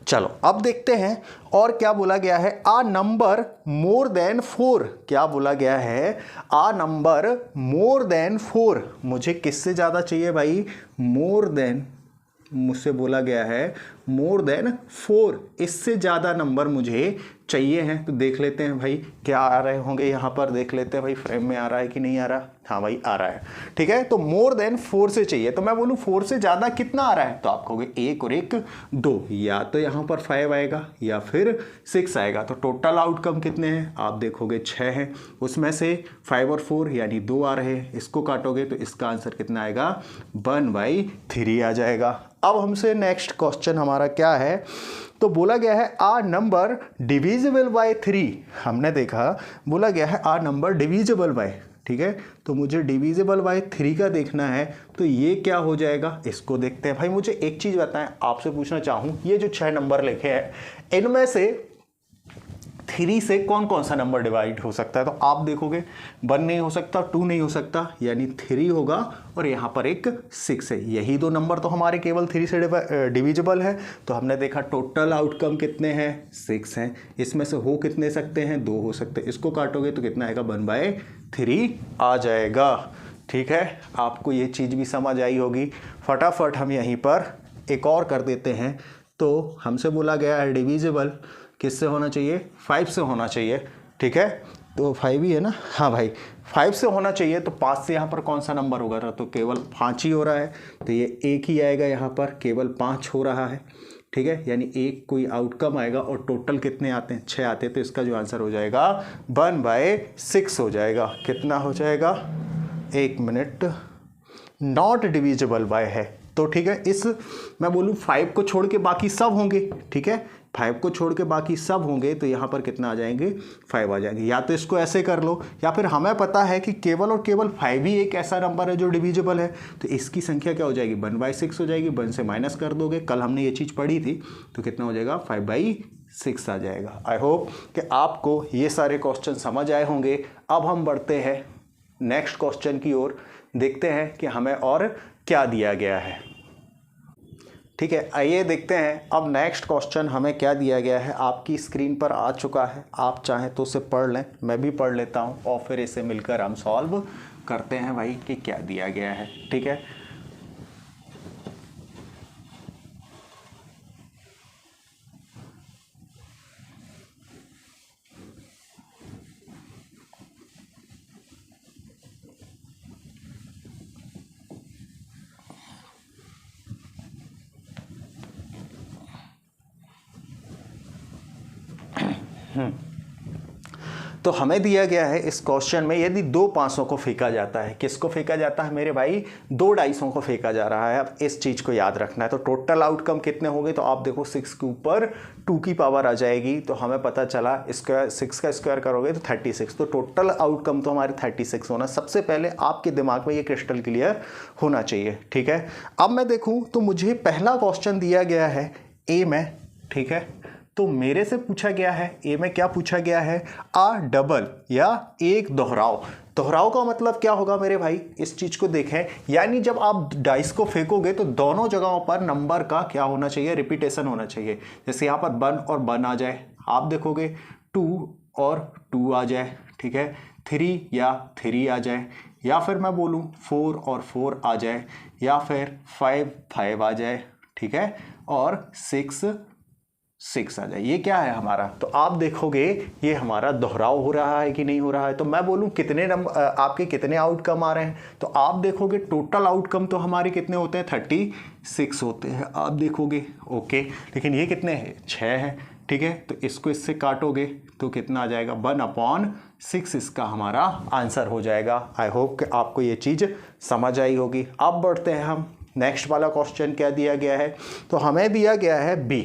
चलो अब देखते हैं और क्या बोला गया है। आ नंबर मोर देन 4, क्या बोला गया है, आ नंबर मोर देन 4, मुझे किससे ज़्यादा चाहिए भाई, मोर देन, मुझसे बोला गया है मोर देन 4, इससे ज़्यादा नंबर मुझे चाहिए हैं। तो देख लेते हैं भाई क्या आ रहे होंगे, यहाँ पर देख लेते हैं भाई फ्रेम में आ रहा है कि नहीं आ रहा। हाँ भाई आ रहा है, ठीक है। तो मोर देन 4 से चाहिए, तो मैं बोलूँ 4 से ज़्यादा कितना आ रहा है, तो आप कहोगे 1 और 1 2, या तो यहाँ पर 5 आएगा या फिर 6 आएगा। तो टोटल आउटकम कितने हैं, आप देखोगे 6 हैं, उसमें से 5 और 4 यानी 2 आ रहे हैं, इसको काटोगे तो इसका आंसर कितना आएगा, 1/3 आ जाएगा। अब हमसे नेक्स्ट क्वेश्चन हमारा क्या है, तो बोला गया है आ नंबर डिविजिबल बाय 3, हमने देखा बोला गया है आ नंबर डिविजिबल बाय, ठीक है। तो मुझे डिविजिबल बाय 3 का देखना है, तो ये क्या हो जाएगा, इसको देखते हैं। भाई मुझे एक चीज़ बताएं, आपसे पूछना चाहूँ, ये जो 6 नंबर लिखे हैं इनमें से 3 से कौन कौन सा नंबर डिवाइड हो सकता है, तो आप देखोगे 1 नहीं हो सकता, 2 नहीं हो सकता, यानी 3 होगा और यहाँ पर एक 6 है। यही 2 नंबर तो हमारे केवल 3 से डिविजिबल है। तो हमने देखा टोटल आउटकम कितने हैं, 6 हैं, इसमें से हो कितने सकते हैं, 2 हो सकते हैं, इसको काटोगे तो कितना आएगा, 1/3 आ जाएगा। ठीक है, आपको ये चीज़ भी समझ आई होगी। फटाफट हम यहीं पर एक और कर देते हैं। तो हमसे बोला गया है डिविजिबल किससे होना चाहिए, 5 से होना चाहिए, ठीक है। तो 5 ही है ना, हाँ भाई 5 से होना चाहिए। तो 5 से यहाँ पर कौन सा नंबर होगा, तो केवल 5 ही हो रहा है, तो ये 1 ही आएगा, यहाँ पर केवल 5 हो रहा है, ठीक है। यानी 1 कोई आउटकम आएगा और टोटल कितने आते हैं, 6 आते हैं। तो इसका जो आंसर हो जाएगा 1/6 हो जाएगा। कितना हो जाएगा, 1 मिनट, नॉट डिविजिबल बाय है, तो ठीक है। इस मैं बोलूँ 5 को छोड़ के बाकी सब होंगे, ठीक है, 5 को छोड़ के बाकी सब होंगे, तो यहाँ पर कितना आ जाएंगे, 5 आ जाएंगे। या तो इसको ऐसे कर लो, या फिर हमें पता है कि केवल और केवल 5 ही एक ऐसा नंबर है जो डिविजिबल है, तो इसकी संख्या क्या हो जाएगी, 1/6 हो जाएगी। 1 से माइनस कर दोगे, कल हमने ये चीज़ पढ़ी थी, तो कितना हो जाएगा, 5/6 आ जाएगा। आई होप कि आपको ये सारे क्वेश्चन समझ आए होंगे। अब हम बढ़ते हैं नेक्स्ट क्वेश्चन की ओर, देखते हैं कि हमें और क्या दिया गया है। ठीक है, आइए देखते हैं अब नेक्स्ट क्वेश्चन हमें क्या दिया गया है। आपकी स्क्रीन पर आ चुका है, आप चाहें तो उसे पढ़ लें, मैं भी पढ़ लेता हूं और फिर इसे मिलकर हम सॉल्व करते हैं भाई कि क्या दिया गया है। ठीक है, तो हमें दिया गया है इस क्वेश्चन में, यदि 2 पासों को फेंका जाता है, किसको फेंका जाता है मेरे भाई, 2 डाइसों को फेंका जा रहा है। अब इस चीज़ को याद रखना है। तो टोटल आउटकम कितने होंगे, तो आप देखो 6 के ऊपर 2 की पावर आ जाएगी, तो हमें पता चला स्क्वायर, 6 का स्क्वायर करोगे तो 36। तो टोटल आउटकम तो हमारे 36 होना, सबसे पहले आपके दिमाग में ये क्रिस्टल क्लियर होना चाहिए। ठीक है, अब मैं देखूँ तो मुझे पहला क्वेश्चन दिया गया है ए में, ठीक है। तो मेरे से पूछा गया है ए में, क्या पूछा गया है, आ डबल या एक दोहराव। दोहराव का मतलब क्या होगा मेरे भाई, इस चीज को देखें, यानी जब आप डाइस को फेंकोगे तो दोनों जगहों पर नंबर का क्या होना चाहिए, रिपीटेशन होना चाहिए। जैसे यहाँ पर 1 और 1 आ जाए, आप देखोगे 2 और 2 आ जाए, ठीक है, 3 या 3 आ जाए, या फिर मैं बोलूँ 4 और 4 आ जाए, या फिर 5 आ जाए, ठीक है, और 6 आ जाए। ये क्या है हमारा, तो आप देखोगे ये हमारा दोहराव हो रहा है कि नहीं हो रहा है। तो मैं बोलूँ कितने नंबर आपके कितने आउटकम आ रहे हैं, तो आप देखोगे टोटल आउटकम तो हमारे कितने होते हैं, 36 होते हैं, आप देखोगे। ओके, लेकिन ये कितने हैं, 6 हैं, ठीक है। तो इसको इससे काटोगे तो कितना आ जाएगा, 1/6 6 इसका हमारा आंसर हो जाएगा। आई होप कि आपको ये चीज़ समझ आई होगी। अब बढ़ते हैं हम नेक्स्ट वाला क्वेश्चन क्या दिया गया है, तो हमें दिया गया है बी।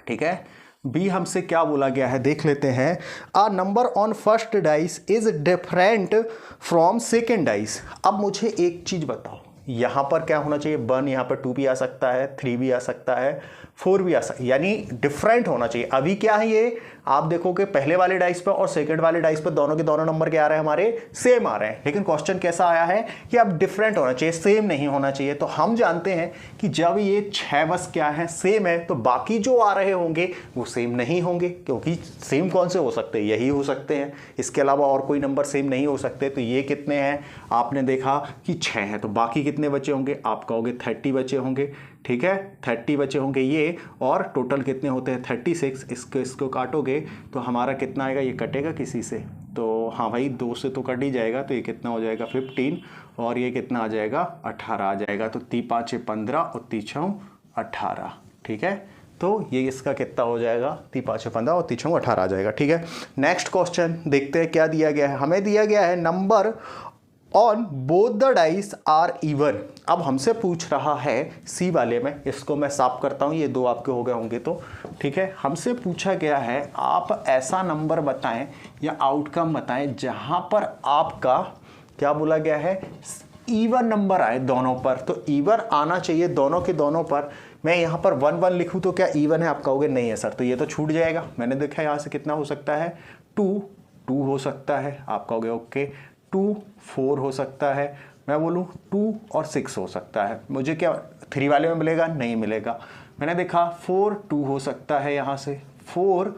ठीक है, बी हमसे क्या बोला गया है देख लेते हैं। A number on first dice is different from second dice. अब मुझे एक चीज़ बताओ, यहाँ पर क्या होना चाहिए, 1 यहाँ पर 2 भी आ सकता है, 3 भी आ सकता है, 4 भी आ सकता है, यानी डिफरेंट होना चाहिए। अभी क्या है ये, आप देखोगे पहले वाले डाइस पर और सेकंड वाले डाइस पर दोनों के दोनों नंबर क्या आ रहे हैं, हमारे सेम आ रहे हैं। लेकिन क्वेश्चन कैसा आया है कि अब डिफरेंट होना चाहिए, सेम नहीं होना चाहिए। तो हम जानते हैं कि जब ये 6 बस क्या है, सेम है, तो बाकी जो आ रहे होंगे वो सेम नहीं होंगे, क्योंकि सेम कौन से हो सकते हैं, यही हो सकते हैं, इसके अलावा और कोई नंबर सेम नहीं हो सकते। तो ये कितने हैं, आपने देखा कि 6 है, तो बाकी कितने बचे होंगे, आप कहोगे 30 बचे होंगे। ठीक है, 30 बचे होंगे ये, और टोटल कितने होते हैं 36। इसको काटोगे तो हमारा कितना आएगा, ये कटेगा किसी से, तो हाँ भाई 2 से तो कट ही जाएगा, तो ये कितना हो जाएगा 15, और ये कितना आ जाएगा 18 आ जाएगा। तो 3 5 15 और 3 6 18। ठीक है, तो ये इसका कितना हो जाएगा, 3 5 15 और 3 6 18 आ जाएगा। ठीक है, नेक्स्ट क्वेश्चन देखते हैं क्या दिया गया है। हमें दिया गया है number on both the dice are even. अब हमसे पूछ रहा है सी वाले में, इसको मैं साफ करता हूं, ये 2 आपके हो गए होंगे तो ठीक है। हमसे पूछा गया है आप ऐसा नंबर बताएं या आउटकम बताएं जहां पर आपका क्या बोला गया है, इवन नंबर आए दोनों पर। तो इवन आना चाहिए दोनों के दोनों पर। मैं यहाँ पर 1 1 लिखूँ तो क्या इवन है, आप कहोगे नहीं है सर, तो ये तो छूट जाएगा। मैंने देखा यहाँ से कितना हो सकता है, 2 हो सकता है, आप कहोगे ओके, 2 4 हो सकता है, मैं बोलूँ 2 और 6 हो सकता है। मुझे क्या 3 वाले में मिलेगा, नहीं मिलेगा। मैंने देखा 4 2 हो सकता है, यहाँ से 4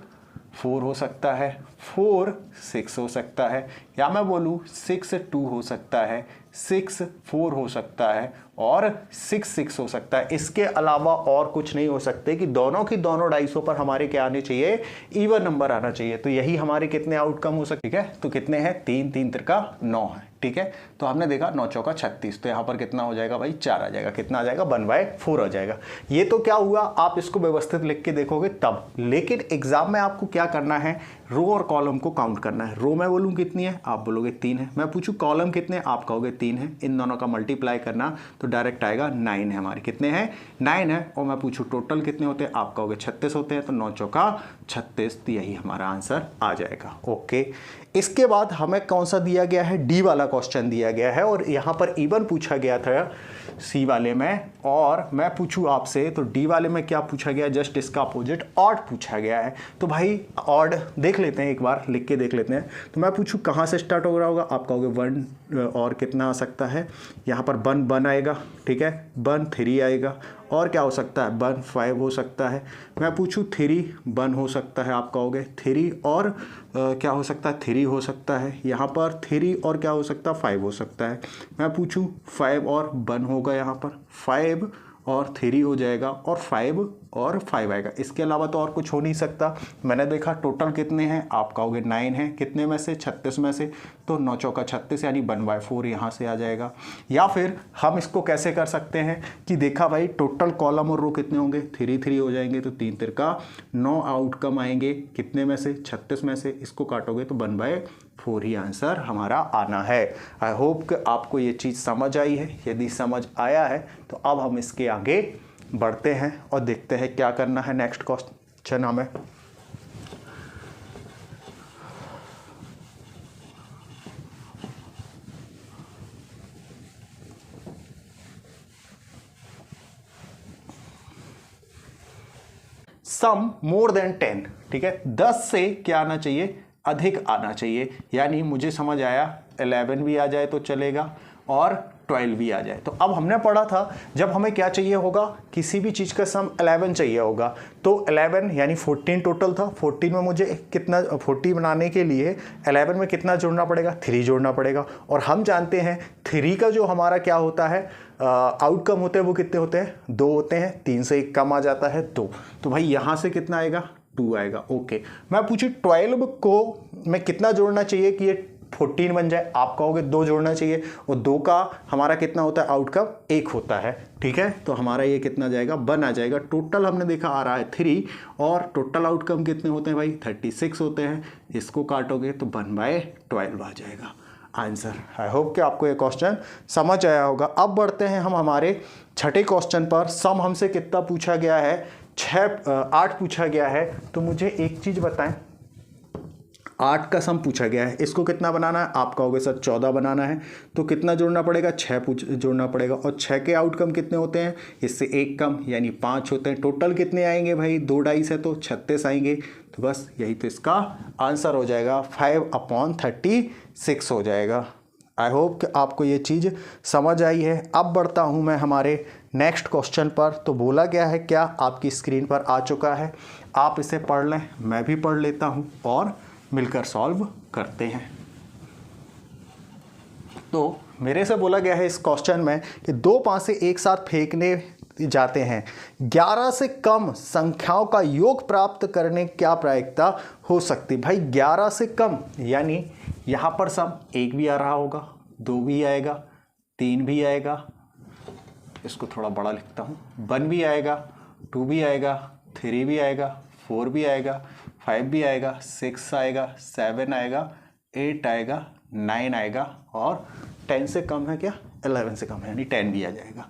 4 हो सकता है, 4 6 हो सकता है, या मैं बोलूँ 6 2 हो सकता है, 6 4 हो सकता है, और 6 6 हो सकता है। इसके अलावा और कुछ नहीं हो सकते कि दोनों की दोनों डाइसों पर हमारे क्या आने चाहिए, इवन नंबर आना चाहिए। तो यही हमारे कितने आउटकम हो सकते, ठीक है। तो कितने हैं, 3 3 त्रिका 9 है। ठीक है, तो हमने देखा 9 चौका 36, तो यहाँ पर कितना हो जाएगा भाई, 4 आ जाएगा। कितना आ जाएगा, 1/4 आ जाएगा। ये तो क्या हुआ, आप इसको व्यवस्थित लिख के देखोगे तब। लेकिन एग्जाम में आपको क्या करना है, रो और कॉलम को काउंट करना है। रो मैं बोलूँ कितनी है, आप बोलोगे 3 है। मैं पूछूं कॉलम कितने, आप कहोगे 3 है। इन दोनों का मल्टीप्लाई करना तो डायरेक्ट आएगा 9 है हमारे। कितने हैं, 9 है। और मैं पूछूं टोटल कितने होते हैं, आप कहोगे 36 होते हैं। तो 9 चौका 36, तो यही हमारा आंसर आ जाएगा। ओके, इसके बाद हमें कौन सा दिया गया है, डी वाला क्वेश्चन दिया गया है, और यहाँ पर इवन पूछा गया था सी वाले में। और मैं पूछूं आपसे तो डी वाले में क्या पूछा गया, जस्ट इसका अपोजिट ऑड पूछा गया है। तो भाई ऑड देख लेते हैं, एक बार लिख के देख लेते हैं। तो मैं पूछूं कहाँ से स्टार्ट हो रहा होगा, आप कहोगे 1 और कितना आ सकता है, यहाँ पर 1 आएगा। ठीक है, 1 3 आएगा, और क्या हो सकता है, 1 5 हो सकता है। मैं पूछूं 3 1 हो सकता है, आप कहोगे 3 और क्या हो सकता है, 3 हो सकता है। यहाँ पर 3 और क्या हो सकता है, 5 हो सकता है। मैं पूछूं 5 और 1 होगा, यहाँ पर 5 और 3 हो जाएगा, और 5 और 5 आएगा। इसके अलावा तो और कुछ हो नहीं सकता। मैंने देखा टोटल कितने हैं, आप कहोगे 9 है। कितने में से, 36 में से। तो 9 चौका 36 यानी 1/4 यहाँ से आ जाएगा। या फिर हम इसको कैसे कर सकते हैं कि देखा भाई टोटल कॉलम और रो कितने होंगे, 3 3 हो जाएंगे, तो 3 तिरका 9 आउटकम आएंगे। कितने में से, 36 में से। इसको काटोगे तो 1/4 ही आंसर हमारा आना है। आई होप कि आपको ये चीज़ समझ आई है। यदि समझ आया है तो अब हम इसके आगे बढ़ते हैं और देखते हैं क्या करना है। नेक्स्ट क्वेश्चन हमें सम मोर देन 10। ठीक है, 10 से क्या आना चाहिए, अधिक आना चाहिए। यानी मुझे समझ आया 11 भी आ जाए तो चलेगा और 12 भी आ जाए। तो अब हमने पढ़ा था जब हमें क्या चाहिए होगा, किसी भी चीज़ का सम 11 चाहिए होगा। तो 11 यानी 14 टोटल था। 14 में मुझे कितना, 40 बनाने के लिए 11 में कितना जोड़ना पड़ेगा, 3 जोड़ना पड़ेगा। और हम जानते हैं 3 का जो हमारा क्या होता है, आउटकम होते हैं वो कितने होते हैं, 2 होते हैं। 3 से 1 कम आ जाता है 2। तो भाई यहाँ से कितना आएगा, 2 आएगा। ओके, मैं पूछूँ 12 को मैं कितना जोड़ना चाहिए कि ये 14 बन जाए। आप कहोगे 2 जोड़ना चाहिए, और 2 का हमारा कितना होता है आउटकम 1 होता है, ठीक है। तो हमारा ये कितना जाएगा 1 आ जाएगा। टोटल हमने देखा आ रहा है 3, और टोटल आउटकम कितने होते हैं भाई 36 होते हैं। इसको काटोगे तो 1/12 आ जाएगा आंसर। आई होप कि आपको ये क्वेश्चन समझ आया होगा। अब बढ़ते हैं हम हमारे छठे क्वेश्चन पर। सम हमसे कितना पूछा गया है 8 पूछा गया है। तो मुझे एक चीज़ बताएं, 8 का सम पूछा गया है, इसको कितना बनाना है? आप कहोगे सर 14 बनाना है, तो कितना जोड़ना पड़ेगा 6 जोड़ना पड़ेगा, और 6 के आउटकम कितने होते हैं इससे 1 कम यानी 5 होते हैं। टोटल कितने आएंगे भाई 2 डाइस है तो 36 आएंगे। तो बस यही तो इसका आंसर हो जाएगा, 5/36 हो जाएगा। आई होप कि आपको ये चीज़ समझ आई है। अब बढ़ता हूँ मैं हमारे नेक्स्ट क्वेश्चन पर। तो बोला गया है क्या, आपकी स्क्रीन पर आ चुका है, आप इसे पढ़ लें, मैं भी पढ़ लेता हूँ और मिलकर सॉल्व करते हैं। तो मेरे से बोला गया है इस क्वेश्चन में कि 2 पासे एक साथ फेंकने जाते हैं, 11 से कम संख्याओं का योग प्राप्त करने क्या प्रायिकता हो सकती। भाई 11 से कम यानी यहाँ पर सम 1 भी आ रहा होगा, 2 भी आएगा, 3 भी आएगा, इसको थोड़ा बड़ा लिखता हूँ, 1 भी आएगा, 2 भी आएगा, 3 भी आएगा, 4 भी आएगा, 5 भी आएगा, 6 आएगा, 7 आएगा, 8 आएगा, 9 आएगा, और 10 से कम है क्या 11 से कम है यानी 10 भी आ जाएगा।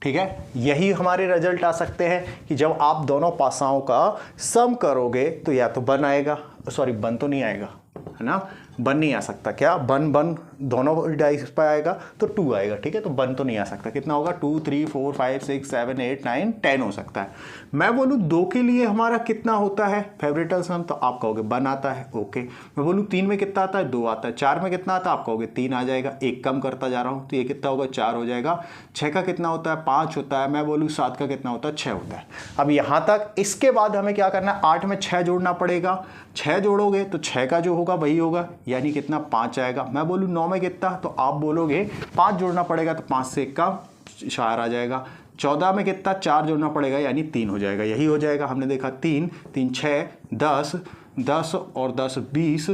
ठीक है, यही हमारे रिजल्ट आ सकते हैं कि जब आप दोनों पासाओं का सम करोगे तो या तो 1 आएगा, सॉरी 1 तो नहीं आएगा है ना, 1 नहीं आ सकता, क्या 1 दोनों डाइस पर आएगा तो 2 आएगा, ठीक है। तो 1 तो नहीं आ सकता, कितना होगा 2 3 4 5 6 7 8 9 10 हो सकता है। मैं बोलूँ 2 के लिए हमारा कितना होता है फेवरेटल सम, तो आप कहोगे 1 आता है, ओके। मैं बोलूँ 3 में कितना आता है 2 आता है, 4 में कितना आता है आप कहोगे 3 आ जाएगा, 1 कम करता जा रहा हूँ तो ये कितना होगा 4 हो जाएगा। 6 का कितना होता है 5 होता है, मैं बोलूँ 7 का कितना होता है 6 होता है। अब यहाँ तक, इसके बाद हमें क्या करना है 8 में 6 जोड़ना पड़ेगा, 6 जोड़ोगे तो 6 का जो होगा वही होगा यानी कितना 5 आएगा। मैं बोलूँ 9 में कितना, तो आप बोलोगे 5 जोड़ना पड़ेगा तो 5 से 1 का 4 आ जाएगा। 14 में कितना 4 जोड़ना पड़ेगा यानी 3 हो जाएगा, यही हो जाएगा। हमने देखा 3 3 6 10 10 और 10 20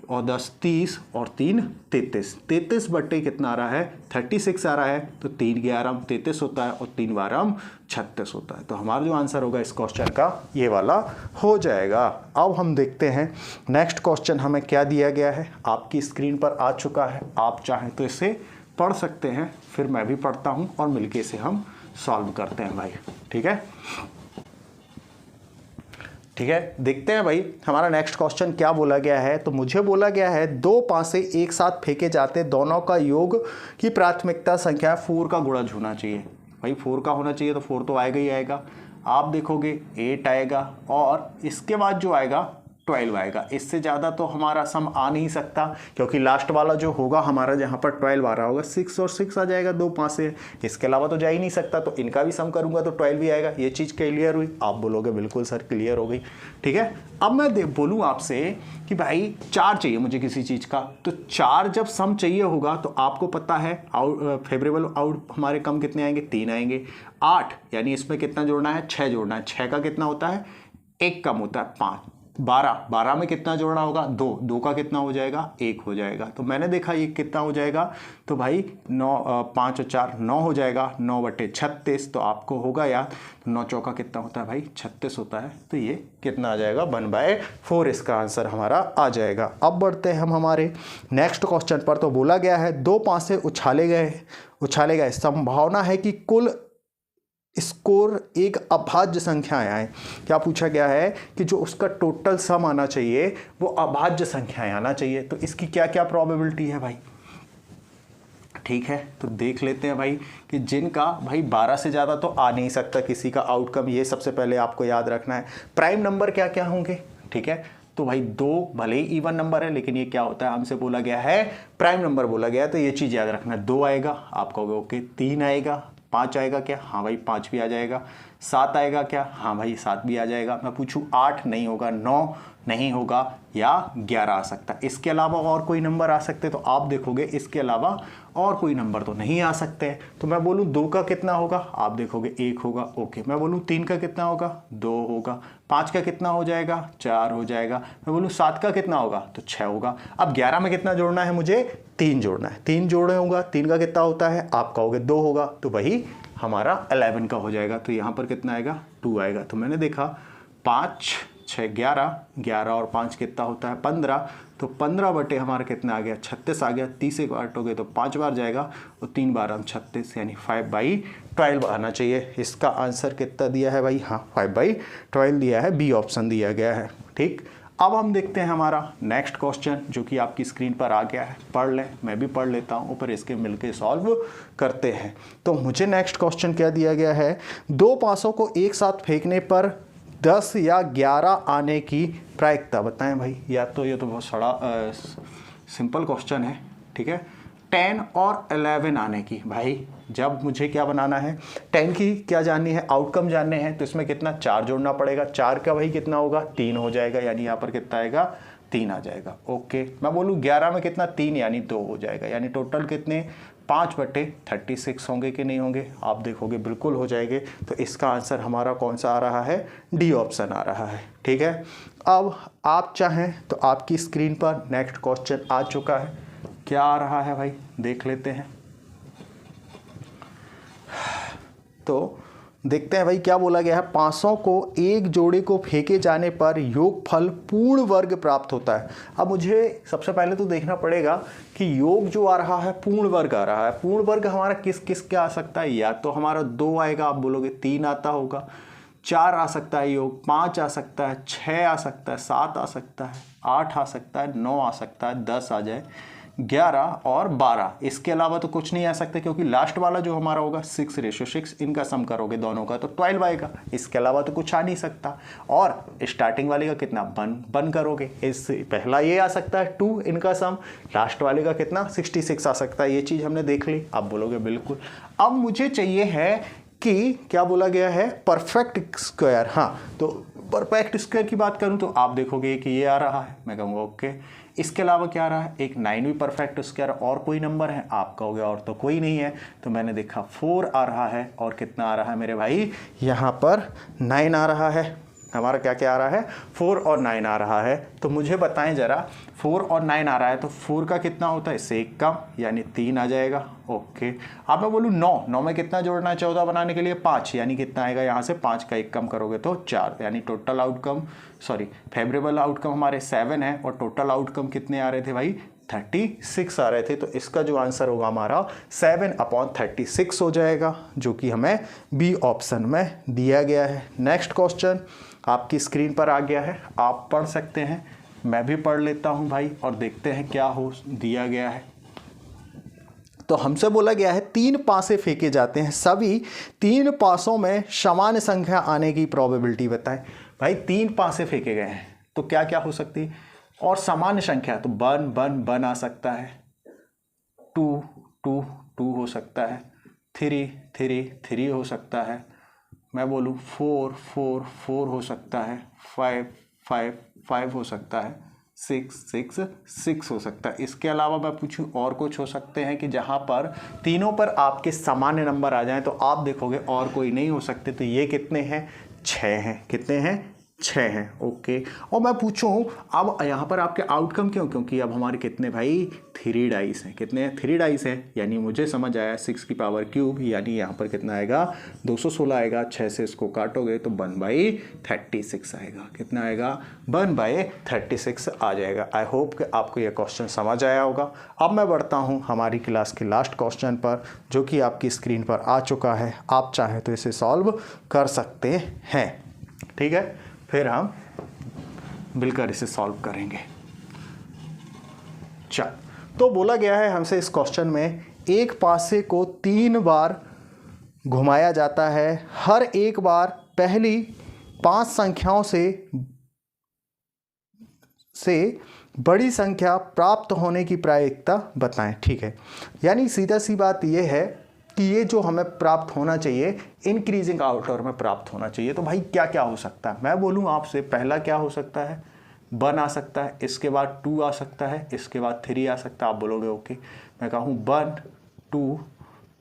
और 10 30 और 3 33, 33 बट्टे कितना आ रहा है 36 आ रहा है। तो 3 11 33 होता है और 3 12 36 होता है। तो हमारा जो आंसर होगा इस क्वेश्चन का ये वाला हो जाएगा। अब हम देखते हैं नेक्स्ट क्वेश्चन हमें क्या दिया गया है, आपकी स्क्रीन पर आ चुका है, आप चाहें तो इसे पढ़ सकते हैं, फिर मैं भी पढ़ता हूँ और मिलके इसे हम सॉल्व करते हैं भाई। ठीक है, ठीक है, देखते हैं भाई हमारा नेक्स्ट क्वेश्चन क्या बोला गया है। तो मुझे बोला गया है 2 पासे एक साथ फेंके जाते, दोनों का योग की प्राथमिकता संख्या 4 का गुणज होना चाहिए। भाई 4 का होना चाहिए तो 4 तो आएगा ही आएगा। आप देखोगे 8 आएगा और इसके बाद जो आएगा 12 आएगा। इससे ज़्यादा तो हमारा सम आ नहीं सकता, क्योंकि लास्ट वाला जो होगा हमारा जहाँ पर 12 आ रहा होगा 6 और 6 आ जाएगा 2 पासे, इसके अलावा तो जा ही नहीं सकता। तो इनका भी सम करूँगा तो 12 भी आएगा। ये चीज़ क्लियर हुई? आप बोलोगे बिल्कुल सर क्लियर हो गई। ठीक है, अब मैं बोलूँ आपसे कि भाई 4 चाहिए मुझे किसी चीज़ का, तो 4 जब सम चाहिए होगा तो आपको पता है फेवरेबल आउट हमारे कम कितने आएंगे 3 आएंगे। 8 यानी इसमें कितना जोड़ना है 6 जोड़ना है, 6 का कितना होता है 1 कम होता है 5। 12 में कितना जोड़ना होगा 2 का कितना हो जाएगा 1 हो जाएगा। तो मैंने देखा ये कितना हो जाएगा, तो भाई 9 5 और 4 9 हो जाएगा, 9 बटे 36। तो आपको होगा याद 9 चौका कितना होता है भाई 36 होता है। तो ये कितना आ जाएगा 1/4 इसका आंसर हमारा आ जाएगा। अब बढ़ते हैं हम हमारे नेक्स्ट क्वेश्चन पर। तो बोला गया है 2 पासे उछाले गए, संभावना है कि कुल स्कोर एक अभाज्य संख्याएं आए। क्या पूछा गया है कि जो उसका टोटल सम आना चाहिए वो अभाज्य संख्याएं आना चाहिए। तो इसकी क्या क्या प्रोबेबिलिटी है भाई, ठीक है। तो देख लेते हैं भाई कि जिनका भाई 12 से ज़्यादा तो आ नहीं सकता किसी का आउटकम, ये सबसे पहले आपको याद रखना है। प्राइम नंबर क्या क्या होंगे, ठीक है। तो भाई 2 भले ही इवन नंबर है लेकिन ये क्या होता है हमसे बोला गया है प्राइम नंबर बोला गया है, तो ये चीज़ याद रखना है। 2 आएगा, आप कहोगे ओके। 3 आएगा, 5 आएगा क्या, हाँ भाई 5 भी आ जाएगा। 7 आएगा क्या, हाँ भाई 7 भी आ जाएगा। मैं पूछूँ 8 नहीं होगा, 9 नहीं होगा, या 11 आ सकता है। इसके अलावा और कोई नंबर आ सकते हैं, तो आप देखोगे इसके अलावा और कोई नंबर तो नहीं आ सकते हैं। तो मैं बोलूँ 2 का कितना होगा, आप देखोगे 1 होगा, ओके। मैं बोलूँ 3 का कितना होगा, 2 होगा। 5 का कितना हो जाएगा, 4 हो जाएगा। मैं बोलूँ 7 का कितना होगा, तो 6 होगा। अब 11 में कितना जोड़ना है मुझे, 3 जोड़ना है। 3 जोड़े होगा, 3 का कितना होता है, आप कहोगे 2 होगा, तो वही हमारा 11 का हो जाएगा। तो यहाँ पर कितना आएगा, 2 आएगा। तो मैंने देखा 5 6 11, 11 और 5 कितना होता है, 15। तो 15 बटे हमारा कितना आ गया, 36 आ गया। 30 एक बार तो 5 बार जाएगा, और 3 बार हम 36, यानी 5/12 आना चाहिए। इसका आंसर कितना दिया है भाई, हाँ 5/12 दिया है, बी ऑप्शन दिया गया है। ठीक, अब हम देखते हैं हमारा नेक्स्ट क्वेश्चन, जो कि आपकी स्क्रीन पर आ गया है। पढ़ लें, मैं भी पढ़ लेता हूँ, ऊपर इसके मिलके सॉल्व करते हैं। तो मुझे नेक्स्ट क्वेश्चन क्या दिया गया है, 2 पासों को एक साथ फेंकने पर 10 या 11 आने की प्रायिकता बताएं भाई। या तो ये तो बहुत बड़ा सिंपल क्वेश्चन है, ठीक है। 10 और 11 आने की, भाई जब मुझे क्या बनाना है, 10 की क्या जाननी है, आउटकम जानने हैं, तो इसमें कितना 4 जोड़ना पड़ेगा। 4 का भाई कितना होगा, 3 हो जाएगा, यानी यहाँ पर कितना आएगा, 3 आ जाएगा, ओके। मैं बोलूँ 11 में कितना, 3 यानी 2 हो जाएगा, यानी टोटल कितने 5/36 होंगे कि नहीं होंगे, आप देखोगे बिल्कुल हो जाएंगे। तो इसका आंसर हमारा कौन सा आ रहा है, डी ऑप्शन आ रहा है, ठीक है। अब आप चाहें तो आपकी स्क्रीन पर नेक्स्ट क्वेश्चन आ चुका है, क्या आ रहा है भाई देख लेते हैं। तो देखते हैं भाई क्या बोला गया है, 500 को एक जोड़े को फेंके जाने पर योगफल पूर्ण वर्ग प्राप्त होता है। अब मुझे सबसे पहले तो देखना पड़ेगा कि योग जो आ रहा है पूर्ण वर्ग आ रहा है। पूर्ण वर्ग हमारा किस किस क्या आ सकता है, या तो हमारा 2 आएगा, आप बोलोगे 3 आता होगा, 4 आ सकता है योग, 5 आ सकता है, 6 आ सकता है, 7 आ सकता है, 8 आ सकता है, 9 आ सकता है, 10 आ जाए, 11 और 12। इसके अलावा तो कुछ नहीं आ सकता, क्योंकि लास्ट वाला जो हमारा होगा 6:6, इनका सम करोगे दोनों का तो 12 आएगा। इसके अलावा तो कुछ आ नहीं सकता। और स्टार्टिंग वाले का कितना, 1 करोगे, इस पहला ये आ सकता है 2, इनका सम, लास्ट वाले का कितना 66 आ सकता है। ये चीज़ हमने देख ली, आप बोलोगे बिल्कुल। अब मुझे चाहिए है कि क्या बोला गया है, परफेक्ट स्क्वायर। हाँ, तो परफेक्ट स्क्वायर की बात करूं तो आप देखोगे कि ये आ रहा है, मैं कहूँगा ओके। इसके अलावा क्या आ रहा है, एक 9 भी परफेक्ट स्क्वायर, और कोई नंबर है, आप कहोगे और तो कोई नहीं है। तो मैंने देखा 4 आ रहा है, और कितना आ रहा है मेरे भाई, यहाँ पर 9 आ रहा है। हमारा क्या क्या आ रहा है, 4 और 9 आ रहा है। तो मुझे बताएं जरा, 4 और 9 आ रहा है, तो 4 का कितना होता है, इससे 1 कम, यानी 3 आ जाएगा, ओके। अब मैं बोलूँ 9 में कितना जोड़ना है 14 बनाने के लिए, 5, यानी कितना आएगा, यहाँ से 5 का 1 कम करोगे तो 4, यानी total outcome, sorry favourable outcome हमारे 7 है, और टोटल आउटकम कितने आ रहे थे भाई, 36 आ रहे थे। तो इसका जो आंसर होगा हमारा 7/36 हो जाएगा, जो कि हमें बी ऑप्शन में दिया गया है। नेक्स्ट क्वेश्चन आपकी स्क्रीन पर आ गया है, आप पढ़ सकते हैं, मैं भी पढ़ लेता हूं भाई, और देखते हैं क्या हो दिया गया है। तो हमसे बोला गया है 3 पासे फेंके जाते हैं, सभी 3 पासों में समान संख्या आने की प्रोबेबिलिटी बताएं। भाई 3 पासे फेंके गए हैं, तो क्या क्या हो सकती है, और समान संख्या, तो 1 आ सकता है, 2 हो सकता है, 3 हो सकता है, मैं बोलूँ 4 हो सकता है, 5 हो सकता है, 6 हो सकता है। इसके अलावा मैं पूछूं और कुछ हो सकते हैं कि जहां पर तीनों पर आपके सामान्य नंबर आ जाएं, तो आप देखोगे और कोई नहीं हो सकते। तो ये कितने हैं, 6 हैं, कितने हैं, 6 हैं, ओके। और मैं पूछूं अब यहाँ पर आपके आउटकम क्यों, क्योंकि अब हमारे कितने भाई 3 डाइस हैं, कितने हैं 3 डाइस हैं, यानी मुझे समझ आया 6 की पावर क्यूब, यानी यहाँ पर कितना आएगा 216 आएगा। 6 से इसको काटोगे तो 1/36 आएगा, कितना आएगा 1/36 आ जाएगा। आई होप कि आपको यह क्वेश्चन समझ आया होगा। अब मैं बढ़ता हूँ हमारी क्लास के लास्ट क्वेश्चन पर, जो कि आपकी स्क्रीन पर आ चुका है। आप चाहें तो इसे सॉल्व कर सकते हैं, ठीक है, फिर हम मिलकर इसे सॉल्व करेंगे। चल, तो बोला गया है हमसे इस क्वेश्चन में, एक पासे को 3 बार घुमाया जाता है, हर एक बार पहली 5 संख्याओं से बड़ी संख्या प्राप्त होने की प्रायिकता बताएं, ठीक है। यानी सीधा सी बात यह है कि ये जो हमें प्राप्त होना चाहिए इंक्रीजिंग आउटर में प्राप्त होना चाहिए। तो भाई क्या क्या हो सकता है, मैं बोलूँ आपसे, पहला क्या हो सकता है, 1 आ सकता है, इसके बाद 2 आ सकता है, इसके बाद 3 आ सकता है। आप बोलोगे ओके, मैं कहूँ 1 2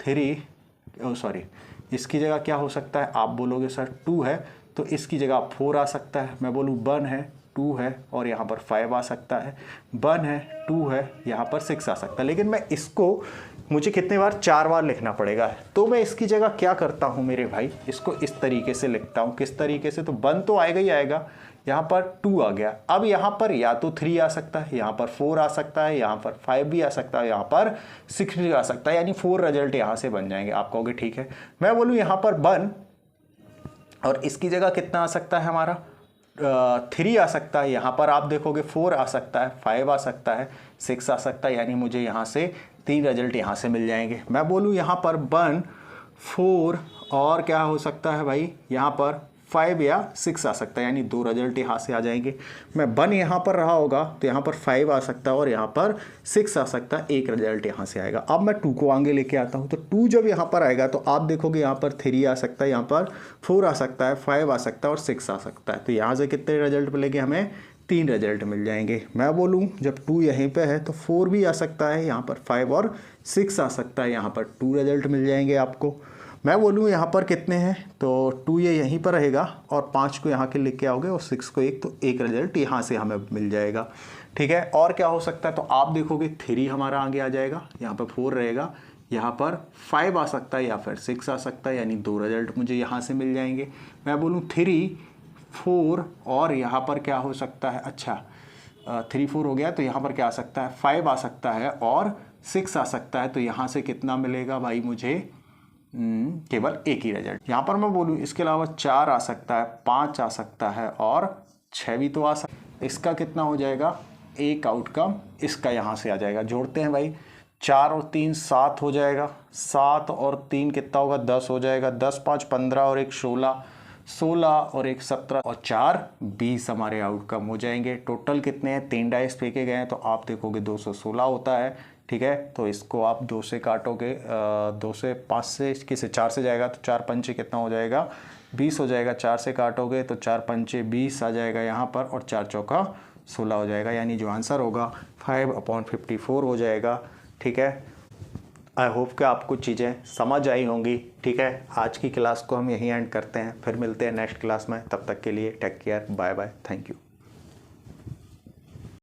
3, सॉरी इसकी जगह क्या हो सकता है, आप बोलोगे सर 2 है तो इसकी जगह 4 आ सकता है। मैं बोलूँ 1 है 2 है और यहाँ पर 5 आ सकता है, 1 है 2 है यहाँ पर 6 आ सकता है। लेकिन मैं इसको मुझे कितने बार 4 बार लिखना पड़ेगा, तो मैं इसकी जगह क्या करता हूँ मेरे भाई, इसको इस तरीके से लिखता हूँ। किस तरीके से, तो 1 तो आएगा ही आएगा, यहाँ पर 2 आ गया। अब यहाँ पर या तो 3 आ सकता है, यहाँ पर 4 आ सकता है, यहाँ पर 5 भी आ सकता है, यहाँ पर 6 भी आ सकता है, यानी 4 रिजल्ट यहाँ से बन जाएंगे। आप कहोगे ठीक है, मैं बोलूँ यहाँ पर 1 और इसकी जगह कितना आ सकता है हमारा 3 आ सकता है, यहाँ पर आप देखोगे 4 आ सकता है, 5 आ सकता है, 6 आ सकता है, यानी मुझे यहाँ से 3 रिजल्ट यहाँ से मिल जाएंगे। मैं बोलूँ यहाँ पर 1 4 और क्या हो सकता है भाई, यहाँ पर 5 या 6 आ सकता है, यानी 2 रिजल्ट यहाँ से आ जाएंगे। मैं 1 यहाँ पर रहा होगा तो यहाँ पर 5 आ सकता है और यहाँ पर 6 आ सकता है, 1 रिजल्ट यहाँ से आएगा। अब मैं 2 को आगे लेके आता हूँ, तो 2 जब यहाँ पर आएगा तो आप देखोगे यहाँ पर 3 आ सकता है, यहाँ पर 4 आ सकता है, 5 आ सकता है और 6 आ सकता है। तो यहाँ से कितने रिजल्ट मिलेंगे, हमें 3 रिजल्ट मिल जाएंगे। मैं बोलूँ जब 2 यहीं पे है तो 4 भी आ सकता है, यहाँ पर 5 और 6 आ सकता है, यहाँ पर 2 रिजल्ट मिल जाएंगे आपको। मैं बोलूँ यहाँ पर कितने हैं, तो 2 ये यहीं पर रहेगा और 5 को यहाँ के लेके आओगे और 6 को 1, तो 1 रिजल्ट यहाँ से हमें मिल जाएगा। ठीक है, और क्या हो सकता है, तो आप देखोगे 3 हमारा आगे आ जाएगा, यहाँ पर 4 रहेगा, यहाँ पर 5 आ सकता है या फिर 6 आ सकता है, यानी 2 रिजल्ट मुझे यहाँ से मिल जाएंगे। मैं बोलूँ 3 4 और यहाँ पर क्या हो सकता है, अच्छा 3 4 हो गया, तो यहाँ पर क्या आ सकता है, 5 आ सकता है और 6 आ सकता है। तो यहाँ से कितना मिलेगा भाई मुझे, केवल 1 ही रिजल्ट। यहाँ पर मैं बोलूँ इसके अलावा 4 आ सकता है, 5 आ सकता है और 6 भी तो आ सकता है। इसका कितना हो जाएगा, 1 आउटकम इसका यहाँ से आ जाएगा। जोड़ते हैं भाई, 4 और 3 7 हो जाएगा, 7 और 3 कितना होगा, 10 हो जाएगा, 10 5 15 और 1 16, 16 और 1 17 और 4 20 हमारे आउटकम हो जाएंगे। टोटल कितने हैं, 3 डाइस फेंके गए हैं, तो आप देखोगे 216 होता है। ठीक है, तो इसको आप 2 से काटोगे, 2 से 5 से किसे 4 से जाएगा तो 4 पंचे कितना हो जाएगा, 20 हो जाएगा। 4 से काटोगे तो 4 पंचे 20 आ जाएगा यहाँ पर और 4 चौका 16 हो जाएगा, यानी जो आंसर होगा 5/54 हो जाएगा। ठीक है, आई होप कि आपको चीज़ें समझ आई होंगी। ठीक है, आज की क्लास को हम यहीं एंड करते हैं, फिर मिलते हैं नेक्स्ट क्लास में। तब तक के लिए take care, bye bye, thank you.